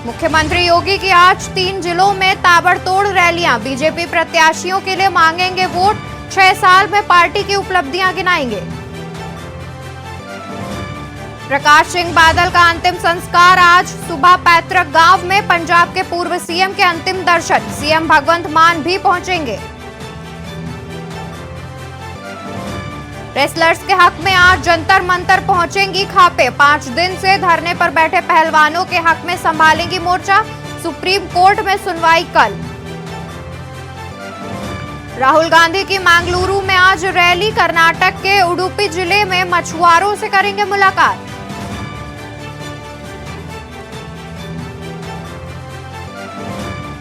मुख्यमंत्री योगी की आज 3 जिलों में ताबड़तोड़ रैलियां। बीजेपी प्रत्याशियों के लिए मांगेंगे वोट, 6 साल में पार्टी की उपलब्धियां गिनाएंगे। प्रकाश सिंह बादल का अंतिम संस्कार आज सुबह पैतृक गांव में। पंजाब के पूर्व सीएम के अंतिम दर्शन, सीएम भगवंत मान भी पहुंचेंगे। रेसलर्स के हक में आज जंतर मंतर पहुंचेंगी खापे। 5 दिन से धरने पर बैठे पहलवानों के हक में संभालेंगी मोर्चा। सुप्रीम कोर्ट में सुनवाई कल। राहुल गांधी की मंगलुरु में आज रैली। कर्नाटक के उडुपी जिले में मछुआरों से करेंगे मुलाकात।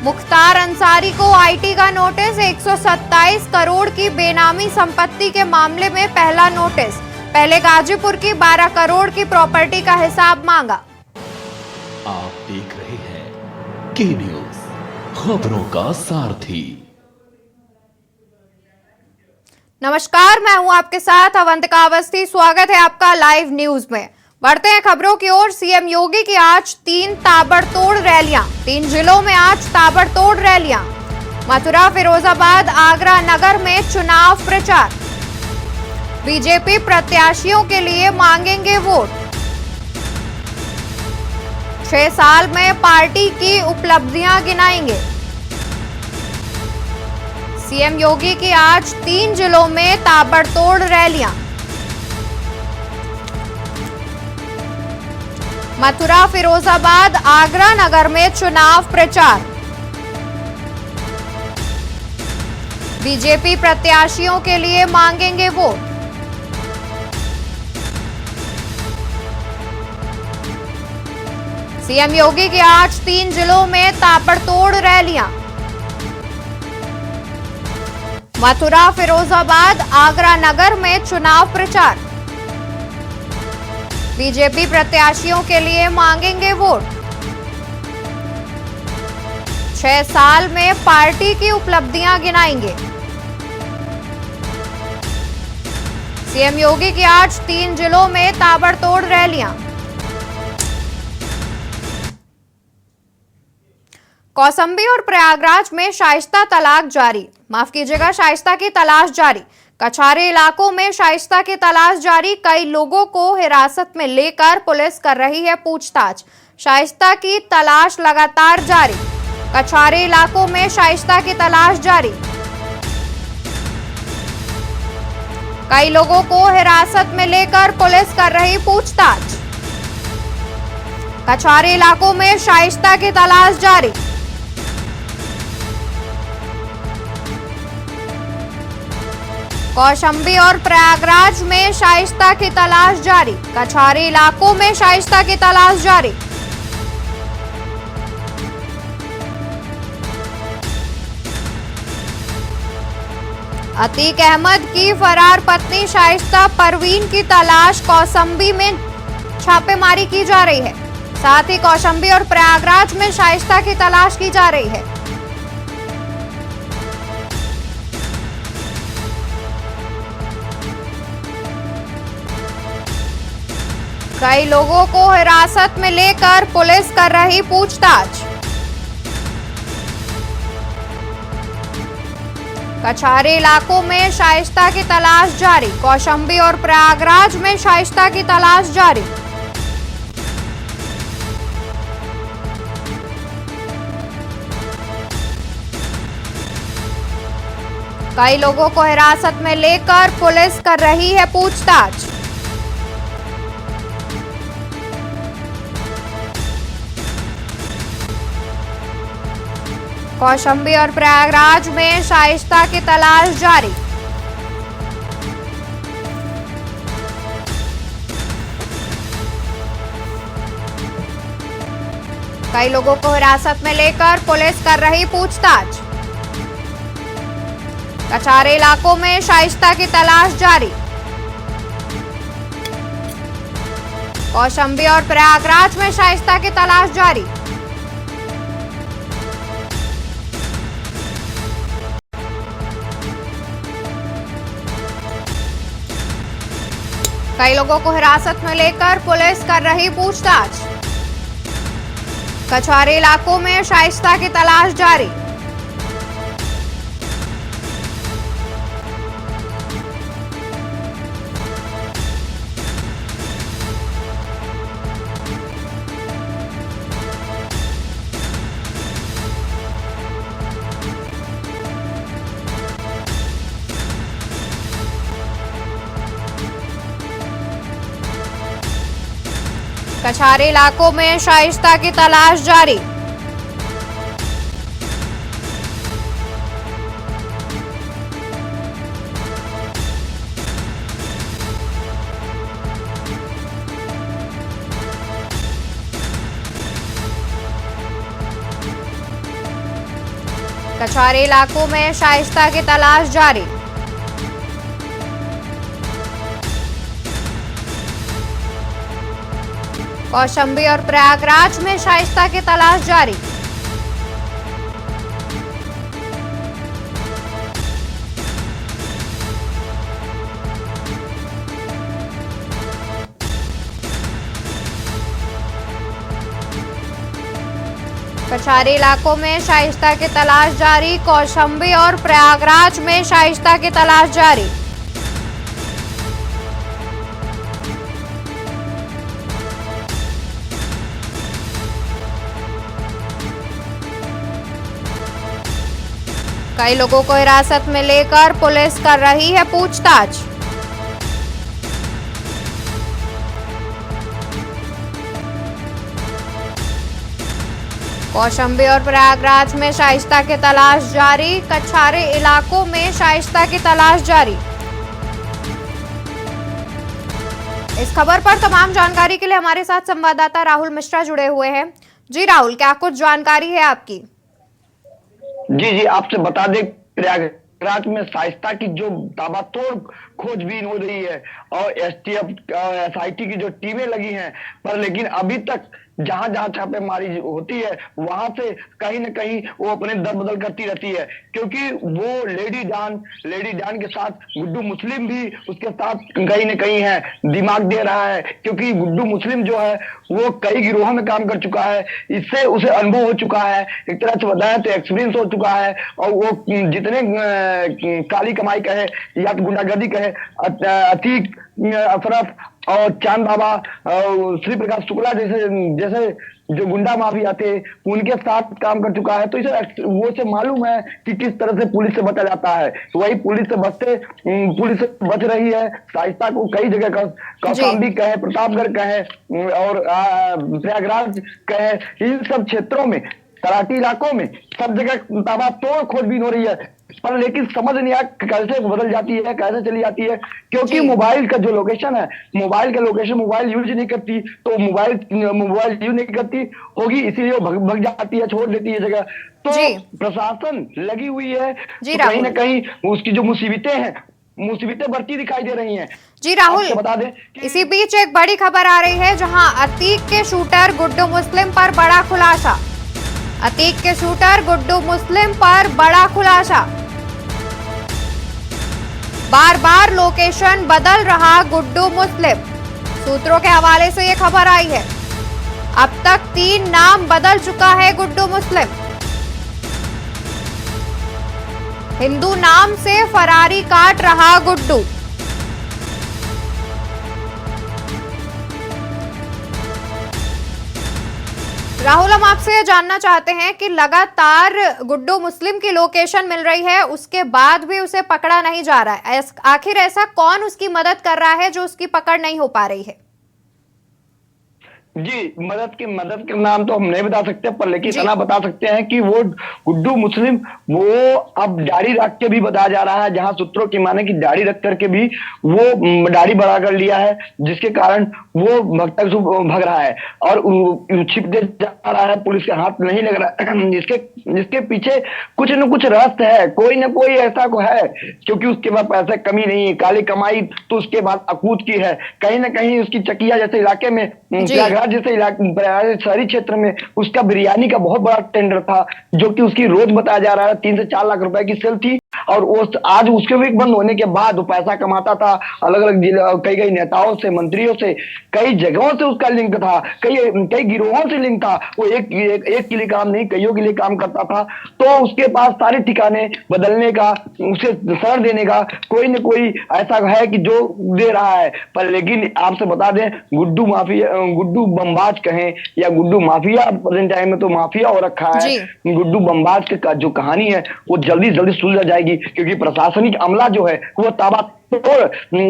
मुख्तार अंसारी को आईटी का नोटिस। 127 करोड़ की बेनामी संपत्ति के मामले में पहला नोटिस। पहले गाजीपुर की 12 करोड़ की प्रॉपर्टी का हिसाब मांगा। आप देख रहे हैं के न्यूज, खबरों का सारथी। नमस्कार, मैं हूं आपके साथ अवंतिका अवस्थी। स्वागत है आपका लाइव न्यूज में। बढ़ते हैं खबरों की ओर। सीएम योगी की आज 3 ताबड़तोड़ रैलियां। 3 जिलों में आज ताबड़तोड़ रैलियां। मथुरा, फिरोजाबाद, आगरा नगर में चुनाव प्रचार। बीजेपी प्रत्याशियों के लिए मांगेंगे वोट, 6 साल में पार्टी की उपलब्धियां गिनाएंगे। सीएम योगी की आज 3 जिलों में ताबड़तोड़ रैलियां। मथुरा, फिरोजाबाद, आगरा नगर में चुनाव प्रचार। बीजेपी प्रत्याशियों के लिए मांगेंगे वोट, 'सीएम योगी की आज 3 जिलों में ताबड़तोड़ रैलियां। मथुरा, फिरोजाबाद, आगरा नगर में चुनाव प्रचार। बीजेपी प्रत्याशियों के लिए मांगेंगे वोट, 6 साल में पार्टी की उपलब्धियां गिनाएंगे। सीएम योगी की आज 3 जिलों में ताबड़तोड़ रैलियां। कौसंबी और प्रयागराज में शाइस्ता तलाक जारी। माफ कीजिएगा, शाइस्ता की तलाश जारी। कछारी इलाकों में शाइस्ता की तलाश जारी। कई लोगों को हिरासत में लेकर पुलिस कर रही है पूछताछ। शाइस्ता की तलाश लगातार जारी। कछारी इलाकों में शाइस्ता की तलाश जारी। कई लोगों को हिरासत में लेकर पुलिस कर रही पूछताछ। कछारी इलाकों में शाइस्ता की तलाश जारी। कौशंबी और प्रयागराज में शाइस्ता की तलाश जारी। कछारी इलाकों में शाइस्ता की तलाश जारी। अतीक अहमद की फरार पत्नी शाइस्ता परवीन की तलाश। कौशंबी में छापेमारी की जा रही है। साथ ही कौशंबी और प्रयागराज में शाइस्ता की तलाश की जा रही है। कई लोगों को हिरासत में लेकर पुलिस कर रही पूछताछ। कछारी इलाकों में शाइस्ता की तलाश जारी। कौशंबी और प्रयागराज में शाइस्ता की तलाश जारी। कई लोगों को हिरासत में लेकर पुलिस कर रही है पूछताछ। कौशंबी और प्रयागराज में शाइस्ता की तलाश जारी। कई लोगों को हिरासत में लेकर पुलिस कर रही पूछताछ। कछारी इलाकों में शाइस्ता की तलाश जारी। कौशंबी और प्रयागराज में शाइस्ता की तलाश जारी। कई लोगों को हिरासत में लेकर पुलिस कर रही पूछताछ। कछवारे इलाकों में शाइस्ता की तलाश जारी। कछवारे इलाकों में शाइस्ता की तलाश जारी। कछवारे इलाकों में शाइस्ता की तलाश जारी। कौशाम्बी और प्रयागराज में शाइस्ता की तलाश जारी। कछवारे इलाकों में शाइस्ता की तलाश जारी। कौशाम्बी और प्रयागराज में शाइस्ता की तलाश जारी। कई लोगों को हिरासत में लेकर पुलिस कर रही है पूछताछ। कौशाम्बी और प्रयागराज में शाइस्ता की तलाश जारी। कछवारे इलाकों में शाइस्ता की तलाश जारी। इस खबर पर तमाम जानकारी के लिए हमारे साथ संवाददाता राहुल मिश्रा जुड़े हुए हैं। जी राहुल, क्या कुछ जानकारी है आपकी? जी, आपसे बता दें, प्रयागराज में शाइस्ता की जो ताबड़तोड़ खोजबीन हो रही है और एसटीएफ एसआईटी की जो टीमें लगी हैं, पर लेकिन अभी तक जहां जहां छापेमारी होती है वहां से कहीं न कहीं वो अपने दर बदल करती रहती है, क्योंकि वो लेडी डान के साथ गुड्डू मुस्लिम भी उसके साथ कहीं न कहीं है, दिमाग दे रहा है, क्योंकि गुड्डू मुस्लिम जो है वो कई गिरोहों में काम कर चुका है। इससे उसे अनुभव हो चुका है, एक तरह से बताया तो एक्सपीरियंस हो चुका है। और वो जितने काली कमाई कहे या तो गुंडागर्दी कहे, अतीक, अशरफ और चांद बाबा और श्री प्रकाश शुक्ला जैसे जो गुंडा माफिया थे उनके साथ काम कर चुका है। तो इसे वो से मालूम है कि किस तरह से पुलिस से बचा जाता है। वही पुलिस से बच रही है। शाइस्ता को कई जगह कौशाम्बी कहे, प्रतापगढ़ कहे और प्रयागराज कहे, इन सब क्षेत्रों में, तराटी इलाकों में सब जगह ताबड़तोड़ खोजबीन हो रही है, पर लेकिन समझ नहीं आ कैसे बदल जाती है, कैसे चली जाती है, क्योंकि मोबाइल का जो लोकेशन है, मोबाइल यूज नहीं करती, तो मोबाइल यूज नहीं करती होगी, इसीलिए वो भग जाती है, छोड़ देती है जगह। तो प्रशासन लगी हुई है, तो कहीं ना कहीं उसकी जो मुसीबतें बढ़ती दिखाई दे रही हैं। जी राहुल, बता दें इसी बीच एक बड़ी खबर आ रही है, जहां अतीक के शूटर गुड्डू मुस्लिम पर बड़ा खुलासा। अतीक के शूटर गुड्डू मुस्लिम पर बड़ा खुलासा। बार बार लोकेशन बदल रहा गुड्डू मुस्लिम। सूत्रों के हवाले से यह खबर आई है। अब तक 3 नाम बदल चुका है गुड्डू मुस्लिम। हिंदू नाम से फरारी काट रहा गुड्डू। राहुल, हम आपसे यह जानना चाहते हैं कि लगातार गुड्डू मुस्लिम की लोकेशन मिल रही है, उसके बाद भी उसे पकड़ा नहीं जा रहा है। आखिर ऐसा कौन उसकी मदद कर रहा है जो उसकी पकड़ नहीं हो पा रही है? जी, मदद के नाम तो हम नहीं बता सकते, पर लेकिन इतना बता सकते हैं कि वो गुड्डू मुस्लिम वो अब दाढ़ी रख के भी बताया जा रहा है, जहां सूत्रों की माने कि दाढ़ी रख करके भी वो दाढ़ी बढ़ा कर लिया है, जिसके कारण वो भग रहा है और छिप जा रहा है, पुलिस के हाथ नहीं लग रहा है। जिसके पीछे कुछ न कुछ रहस्य है, कोई ना कोई ऐसा को है, क्योंकि उसके पास पैसे कमी नहीं है, काली कमाई तो उसके बाद अकूत की है। कहीं ना कहीं उसकी चकिया जैसे इलाके में, प्रयागराज जैसे इलाके, शहरी क्षेत्र में उसका बिरयानी का बहुत बड़ा टेंडर था, जो कि उसकी रोज बताया जा रहा है 3 से 4 लाख रुपए की सेल थी। और वो आज उसके भी बंद होने के बाद वो पैसा कमाता था अलग अलग जिले, कई कई नेताओं से, मंत्रियों से, कई जगहों से उसका लिंक था, कई कई गिरोहों से लिंक था। वो एक के लिए काम नहीं, कईयों के लिए काम करता था। तो उसके पास सारे ठिकाने बदलने का, उसे सर देने का कोई न कोई ऐसा है कि जो दे रहा है। पर लेकिन आपसे बता दें, गुड्डू माफिया, गुड्डू बमबाज कहें या गुड्डू माफिया, प्रेजेंट टाइम में तो माफिया हो रखा है। जी। गुड्डू बमबाज का जो कहानी है वो जल्दी जल्दी सुलझ जाएगी, क्योंकि प्रशासनिक अमला जो है वो ताबड़तोड़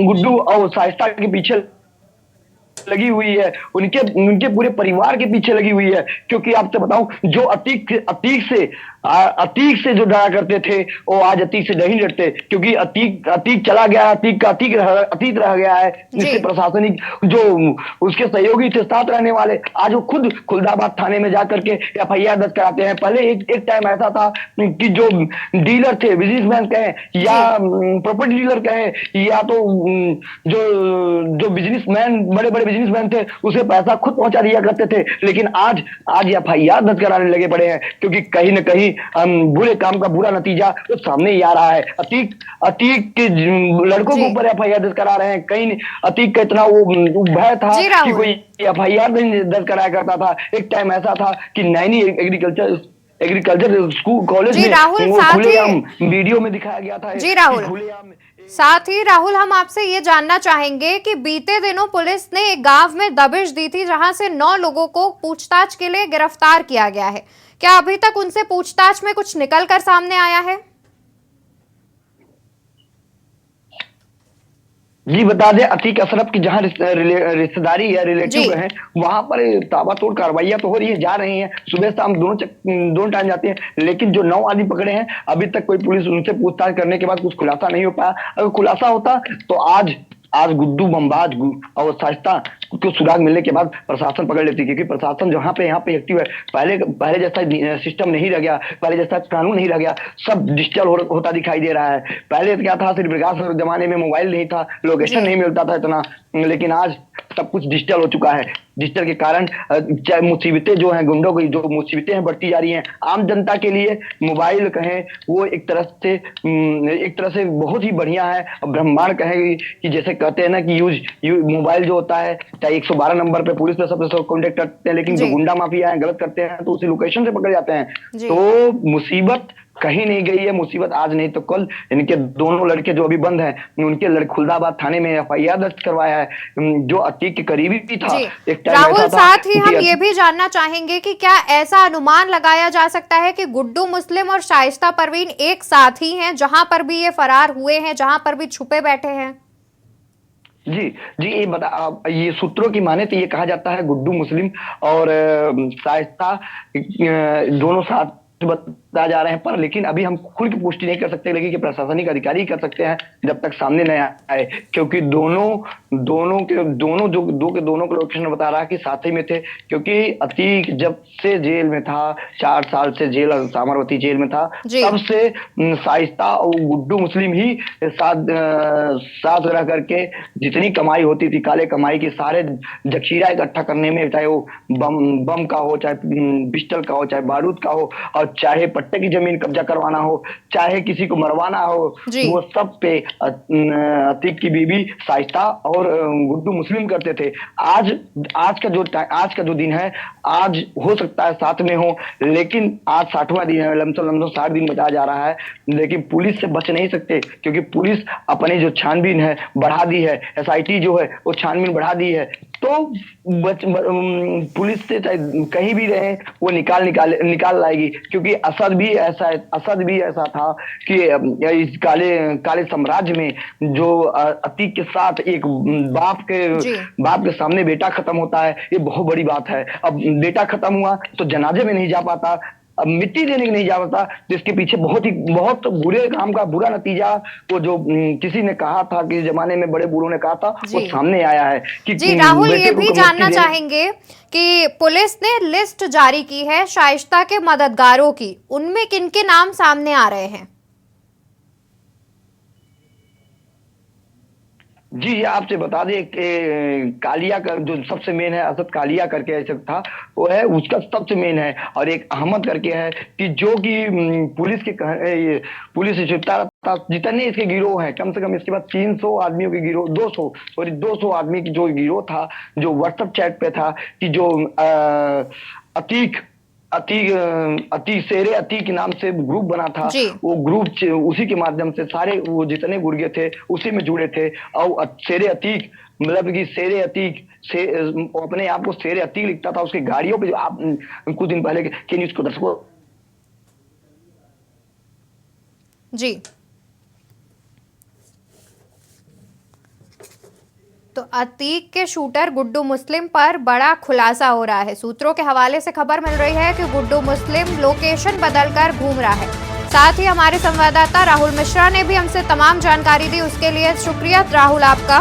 गुड्डू और शाइस्ता के पीछे लगी हुई है, उनके उनके पूरे परिवार के पीछे लगी हुई है। क्योंकि आपसे बताऊं, जो अतीक से जो डरा करते थे वो आज अतीक से नहीं डरते, क्योंकि अतीक चला गया, अतीक का अतीत रह गया है। जिससे प्रशासनिक जो उसके सहयोगी थे, साथ रहने वाले, आज वो खुद खुलदाबाद थाने में जाकर के FIR दर्ज कराते हैं। पहले एक टाइम ऐसा था कि जो डीलर थे, बिजनेसमैन कहें या प्रॉपर्टी डीलर कहें या तो जो बिजनेसमैन, बड़े बड़े बिजनेसमैन थे, उसे पैसा खुद पहुंचा दिया करते थे। लेकिन आज FIR दर्ज कराने लगे पड़े हैं, क्योंकि कहीं न कहीं बुरे काम का बुरा नतीजा तो सामने ही आ रहा है। अतीक के लड़कों के ऊपर FIR दर्ज करा रहे हैं। कहीं अतीक का इतना वो भय था कि कोई FIR नहीं दर्ज कराया करता था। एक टाइम ऐसा था कि नैनी एग्रीकल्चर स्कूल कॉलेज में वो खुलेआम वीडियो में दिखाया गया था। जी राहुल, साथ ही राहुल, हम आपसे ये जानना चाहेंगे कि बीते दिनों पुलिस ने एक गांव में दबिश दी थी, जहां से 9 लोगों को पूछताछ के लिए गिरफ्तार किया गया है। क्या अभी तक उनसे पूछताछ में कुछ निकल कर सामने आया है? जी बता दें, अतीक अशरफ की जहां रिश्तेदारी या रिलेटिव है, वहां पर ताबड़तोड़ कार्रवाइयां तो हो रही है, जा रही हैं, सुबह शाम दोनों टाइम जाते हैं। लेकिन जो 9 आदमी पकड़े हैं, अभी तक कोई पुलिस उनसे पूछताछ करने के बाद कुछ खुलासा नहीं हो पाया। अगर खुलासा होता तो आज गुड्डू बमबाज और शाइस्ता को सुराग मिलने के बाद प्रशासन पकड़ लेती, क्योंकि प्रशासन यहाँ पे एक्टिव है। पहले जैसा सिस्टम नहीं रह गया, पहले जैसा कानून नहीं रह गया, सब डिजिटल होता दिखाई दे रहा है। पहले क्या था, सिर्फ विकास जमाने में मोबाइल नहीं था, लोकेशन नहीं मिलता था इतना, लेकिन आज सब कुछ डिजिटल हो चुका है। डिजिटल के कारण मुसीबतें जो हैं, गुंडों की जो मुसीबतें हैं बढ़ती जा रही हैं। आम जनता के लिए मोबाइल कहें वो एक तरह से बहुत ही बढ़िया है। ब्रह्मांड कहें कि जैसे कहते हैं ना कि मोबाइल जो होता है, चाहे 112 नंबर पे पुलिस पे सबसे कॉन्टेक्ट करते हैं, लेकिन जो गुंडा माफिया है, गलत करते हैं तो उसी लोकेशन से पकड़ जाते हैं। तो मुसीबत कहीं नहीं गई है। मुसीबत आज नहीं तो कल इनके दोनों लड़के जो अभी बंद हैं, उनके खुलदाबाद थाने में FIR दर्ज करवाया है। जो अतीक के करीबी भी था एक टाइम। राहुल, साथ ही हम ये भी जानना चाहेंगे कि क्या ऐसा अनुमान लगाया जा सकता है कि गुड्डू मुस्लिम और शाइस्ता परवीन एक साथ ही हैं, जहां पर भी ये फरार हुए हैं, जहां पर भी छुपे बैठे हैं? जी, ये सूत्रों की माने तो ये कहा जाता है गुड्डू मुस्लिम और शाइस्ता दोनों साथ बता जा रहे हैं। पर लेकिन अभी हम खुल की पुष्टि नहीं कर सकते, लेकिन कि प्रशासनिक अधिकारी कर सकते हैं जब तक सामने नहीं आए, क्योंकि दोनों के लोकेशन बता रहा है कि साथ ही में थे। क्योंकि अतीक जब से जेल में था, 4 साल से जेल, साबरमती जेल में था, तब से शाइस्ता और गुड्डू मुस्लिम ही साथ रह करके जितनी कमाई होती थी, काले कमाई की, सारे जखीरा इकट्ठा करने में, चाहे वो बम का हो, चाहे पिस्टल का हो, चाहे बारूद का हो, और चाहे पट्टे की जमीन कब्जा करवाना हो, चाहे किसी को मरवाना हो, वो सब पे अतीक की बीबी शाइस्ता और गुड्डू मुस्लिम करते थे। आज का जो दिन है, आज हो सकता है साथ में हो, लेकिन आज 60वां दिन है, लमसम 60 दिन बताया जा रहा है। लेकिन पुलिस से बच नहीं सकते, क्योंकि पुलिस अपने जो छानबीन है बढ़ा दी है, SIT जो है वो छानबीन बढ़ा दी है। तो पुलिस से चाहे कहीं भी रहे, वो निकाल लाएगी। क्योंकि असद भी ऐसा था कि इस काले साम्राज्य में जो अतीक के साथ एक बाप के सामने बेटा खत्म होता है, ये बहुत बड़ी बात है। अब बेटा खत्म हुआ तो जनाजे में नहीं जा पाता, अब मिट्टी देने के नहीं जा पाता, जिसके पीछे बहुत बुरे काम का बुरा नतीजा, वो जो किसी ने कहा था कि जमाने में बड़े बूढ़ों ने कहा था, वो सामने आया है कि जी राहुल, ये भी जानना चाहेंगे कि पुलिस ने लिस्ट जारी की है शाइस्ता के मददगारों की, उनमें किनके नाम सामने आ रहे हैं? जी आपसे बता दें कालिया का जो सबसे मेन है, असद कालिया करके ऐसा था, वो है उसका सबसे मेन है। और एक अहमद करके है कि जो कि पुलिस से छुपता रहता। जितने इसके गिरोह हैं, कम से कम इसके बाद 300 आदमियों के गिरोह, 200 आदमी की जो गिरोह था, जो व्हाट्सएप चैट पे था, कि जो अतीक अतीक शेरे अतीक के नाम से ग्रुप बना था। वो ग्रुप उसी के माध्यम से सारे वो जितने गुर्गे थे उसी में जुड़े थे। और शेरे अतीक मतलब कि शेरे अतीक से अपने आप को शेरे अतीक लिखता था उसकी गाड़ियों पे। जो आप कुछ दिन पहले के न्यूज को दर्शकों जी, तो अतीक के शूटर गुड्डू मुस्लिम पर बड़ा खुलासा हो रहा है। सूत्रों के हवाले से खबर मिल रही है कि गुड्डू मुस्लिम लोकेशन बदलकर घूम रहा है। साथ ही हमारे संवाददाता राहुल मिश्रा ने भी हमसे तमाम जानकारी दी, उसके लिए शुक्रिया राहुल आपका।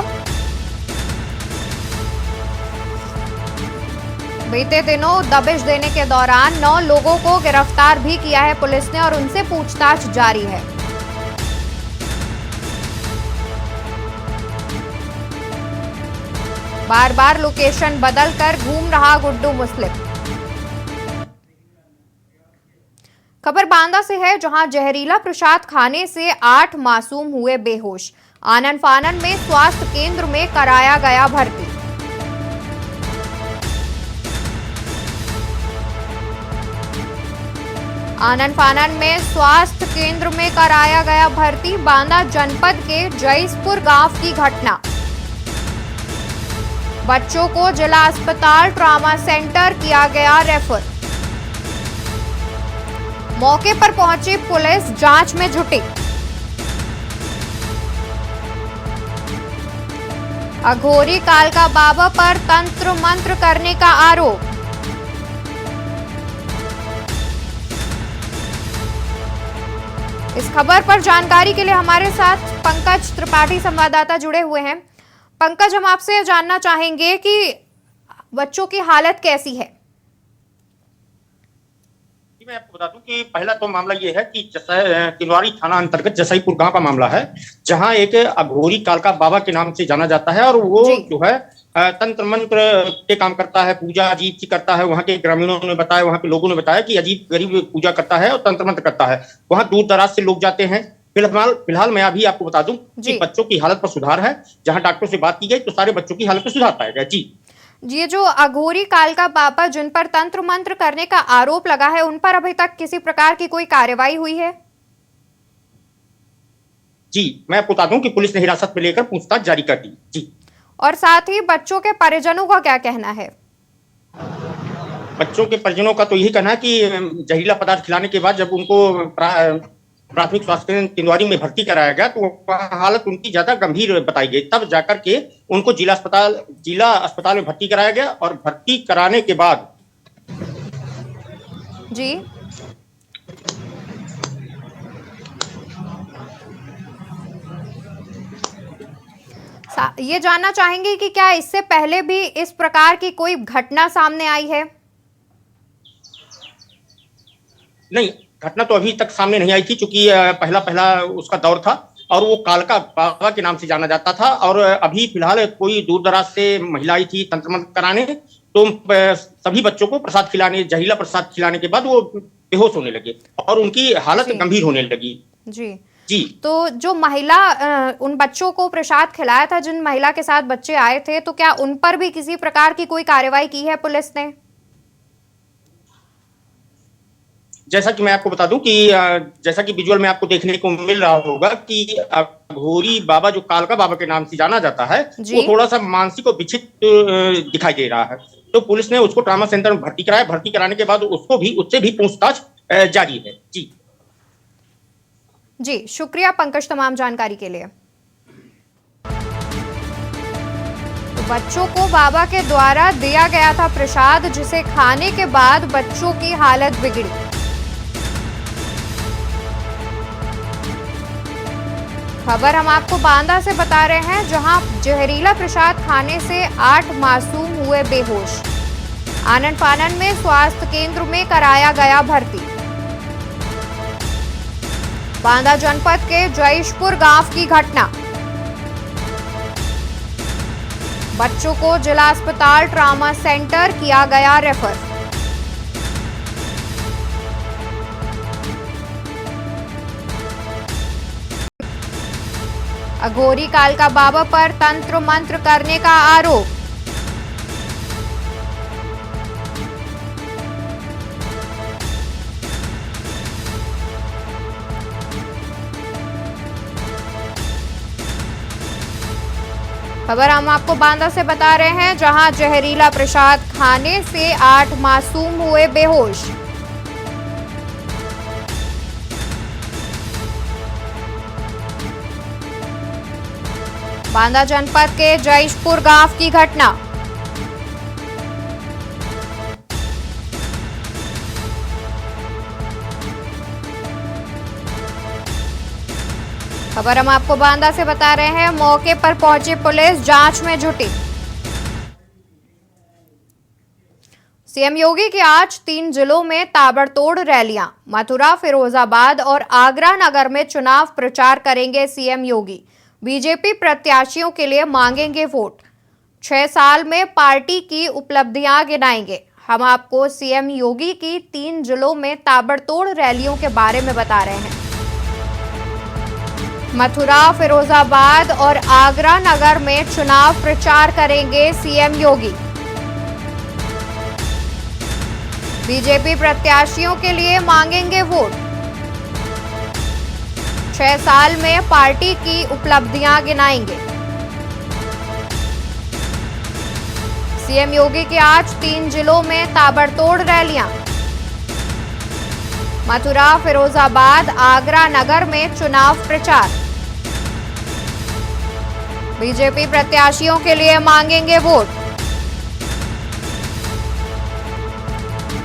बीते दिनों दबिश देने के दौरान 9 लोगों को गिरफ्तार भी किया है पुलिस ने और उनसे पूछताछ जारी है। बार बार लोकेशन बदलकर घूम रहा गुड्डू मुस्लिम। खबर बांदा से है, जहां जहरीला प्रसाद खाने से 8 मासूम हुए बेहोश। आनन फानन में स्वास्थ्य केंद्र में कराया गया भर्ती। आनन फानन में स्वास्थ्य केंद्र में कराया गया भर्ती। बांदा जनपद के जईसपुर गांव की घटना। बच्चों को जिला अस्पताल ट्रॉमा सेंटर किया गया रेफर। मौके पर पहुंची पुलिस जांच में जुटी। अघोरी कालका बाबा पर तंत्र मंत्र करने का आरोप। इस खबर पर जानकारी के लिए हमारे साथ पंकज त्रिपाठी संवाददाता जुड़े हुए हैं। पंकज, हम आपसे जानना चाहेंगे कि बच्चों की हालत कैसी है? मैं आपको बता दूं कि पहला तो मामला ये है कि तिलवारी थाना अंतर्गत जसईपुर गांव का मामला है, जहां एक अघोरी कालका बाबा के नाम से जाना जाता है। और वो जो है तंत्र मंत्र के काम करता है, पूजा अजीब सी करता है। वहां के ग्रामीणों ने बताया, वहां के लोगों ने बताया कि अजीब गरीब पूजा करता है और तंत्र मंत्र करता है। वहां दूर दराज से लोग जाते हैं। फिलहाल मैं अभी आपको बता दूं कि बच्चों की हालत पर सुधार है। जहां डॉक्टर से बात की गई तो सारे बच्चों की हालत में सुधार पाया गया। जी, ये जो अघोरी कालका बाबा जिन पर तंत्र मंत्र करने का आरोप लगा है, उन पर अभी तक किसी प्रकार की कोई कार्रवाई हुई है? जी, मैं आपको बता दूं कि पुलिस ने हिरासत में लेकर पूछताछ जारी कर दी। जी, और साथ ही बच्चों के परिजनों का क्या कहना है? बच्चों के परिजनों का तो यही कहना है कि जहरीला पदार्थ खिलाने के बाद जब उनको प्राथमिक स्वास्थ्य केंद्र तिलवारी में भर्ती कराया गया तो हालत उनकी ज्यादा गंभीर बताई गई। तब जाकर के उनको जिला अस्पताल में भर्ती कराया गया। और भर्ती कराने के बाद जी, ये जानना चाहेंगे कि क्या इससे पहले भी इस प्रकार की कोई घटना सामने आई है? नहीं, घटना तो अभी तक सामने नहीं आई थी, क्योंकि पहला उसका दौर था और वो कालका बाबा के नाम से जाना जाता था। और अभी फिलहाल कोई दूर दराज से महिला आई थी तंत्र मंत्र कराने, तो सभी बच्चों को प्रसाद खिलाने, जहरीला प्रसाद खिलाने के बाद वो बेहोश होने लगे और उनकी हालत गंभीर होने लगी। जी, तो जो महिला उन बच्चों को प्रसाद खिलाया था, जिन महिला के साथ बच्चे आए थे, तो क्या उन पर भी किसी प्रकार की कोई कार्रवाई की है पुलिस ने? जैसा कि मैं आपको बता दूं कि जैसा कि विजुअल में आपको देखने को मिल रहा होगा कि अघोरी बाबा जो कालका बाबा के नाम से जाना जाता है, वो थोड़ा सा मानसिक और विक्षिप्त दिखाई दे रहा है। तो पुलिस ने उसको ट्रॉमा सेंटर में भर्ती कराया। भर्ती कराने के बाद उससे भी पूछताछ जारी है। जी, शुक्रिया पंकज तमाम जानकारी के लिए। तो बच्चों को बाबा के द्वारा दिया गया था प्रसाद, जिसे खाने के बाद बच्चों की हालत बिगड़ी। खबर हम आपको बांदा से बता रहे हैं, जहां जहरीला प्रसाद खाने से 8 मासूम हुए बेहोश। आनन फानन में स्वास्थ्य केंद्र में कराया गया भर्ती। बांदा जनपद के जईसपुर गांव की घटना। बच्चों को जिला अस्पताल ट्रामा सेंटर किया गया रेफर। अघोरी कालका बाबा पर तंत्र मंत्र करने का आरोप। खबर हम आपको बांदा से बता रहे हैं, जहां जहरीला प्रसाद खाने से 8 मासूम हुए बेहोश। बांदा जनपद के जयशपुर गांव की घटना। खबर हम आपको बांदा से बता रहे हैं, मौके पर पहुंची पुलिस जांच में जुटी। सीएम योगी की आज 3 जिलों में ताबड़तोड़ रैलियां। मथुरा, फिरोजाबाद और आगरा नगर में चुनाव प्रचार करेंगे सीएम योगी। बीजेपी प्रत्याशियों के लिए मांगेंगे वोट। 6 साल में पार्टी की उपलब्धियां गिनाएंगे। हम आपको सीएम योगी की 3 जिलों में ताबड़तोड़ रैलियों के बारे में बता रहे हैं। मथुरा, फिरोजाबाद और आगरा नगर में चुनाव प्रचार करेंगे सीएम योगी। बीजेपी प्रत्याशियों के लिए मांगेंगे वोट। 6 साल में पार्टी की उपलब्धियां गिनाएंगे। सीएम योगी की आज 3 जिलों में ताबड़तोड़ रैलियां। मथुरा, फिरोजाबाद, आगरा नगर में चुनाव प्रचार। बीजेपी प्रत्याशियों के लिए मांगेंगे वोट।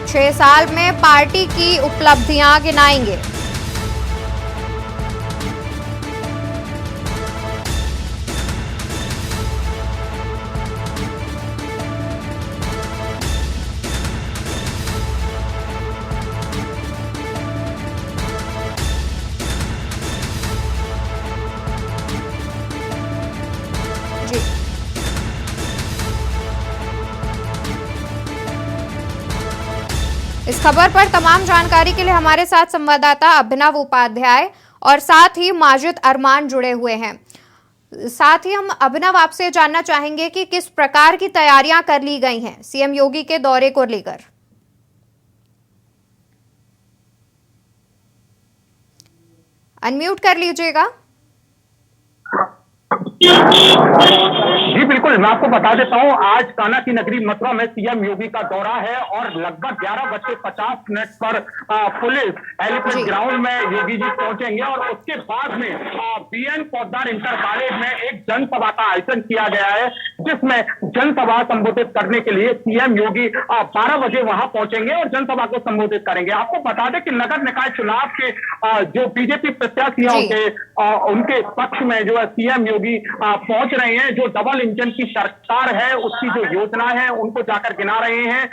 6 साल में पार्टी की उपलब्धियां गिनाएंगे। इस खबर पर तमाम जानकारी के लिए हमारे साथ संवाददाता अभिनव उपाध्याय और साथ ही माजिद अरमान जुड़े हुए हैं। साथ ही हम अभिनव आपसे जानना चाहेंगे कि किस प्रकार की तैयारियां कर ली गई हैं सीएम योगी के दौरे को लेकर। अनम्यूट कर लीजिएगा। जी बिल्कुल, मैं आपको बता देता हूं, आज कान्हा की नगरी मथुरा में सीएम योगी का दौरा है और लगभग 11:50 पर पुलिस हेलीपैड ग्राउंड में योगी जी पहुंचेंगे और उसके बाद में बीएन पोद्दार इंटर कॉलेज में एक जनसभा का आयोजन किया गया है, जिसमें जनसभा संबोधित करने के लिए सीएम योगी 12 बजे वहां पहुंचेंगे और जनसभा को संबोधित करेंगे। आपको बता दें कि नगर निकाय चुनाव के जो बीजेपी प्रत्याशी होंगे उनके पक्ष में जो है सीएम योगी पहुंच रहे हैं। जो डबल इंजन की सरकार है उसकी जो योजना है उनको जाकर गिना रहे हैं।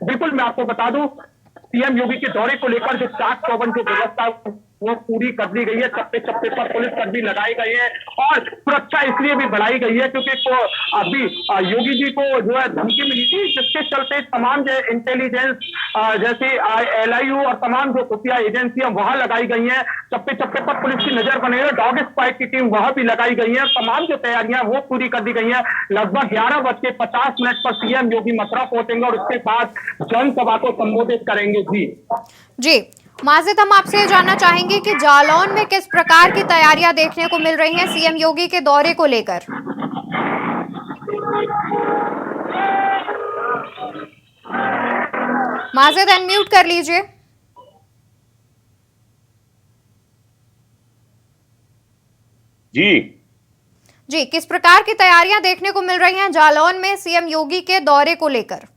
बिल्कुल मैं आपको बता दूं, सीएम योगी के दौरे को लेकर जो चाक चौबंद जो व्यवस्था वो पूरी कर दी गई है। चप्पे चप्पे पर पुलिसकर्मी लगाए गए हैं और सुरक्षा इसलिए भी बढ़ाई गई है क्योंकि अभी योगी जी को जो है धमकी मिली थी, जिसके चलते तमाम जो इंटेलिजेंस जैसे LIU और तमाम जो खुफिया एजेंसियां वहां लगाई गई हैं। चप्पे चप्पे पर पुलिस की नजर बनी है, डॉग स्क्वाड की टीम वहां भी लगाई गई है। तमाम जो तैयारियां वो पूरी कर दी गई हैं। लगभग 11:50 पर सीएम योगी मथुरा पहुंचेंगे और उसके बाद जनसभा को संबोधित करेंगे। जी माजिद, हम आपसे जानना चाहेंगे कि जालौन में किस प्रकार की तैयारियां देखने को मिल रही हैं सीएम योगी के दौरे को लेकर। माजिद अनम्यूट कर लीजिए। जी, किस प्रकार की तैयारियां देखने को मिल रही हैं जालौन में सीएम योगी के दौरे को लेकर।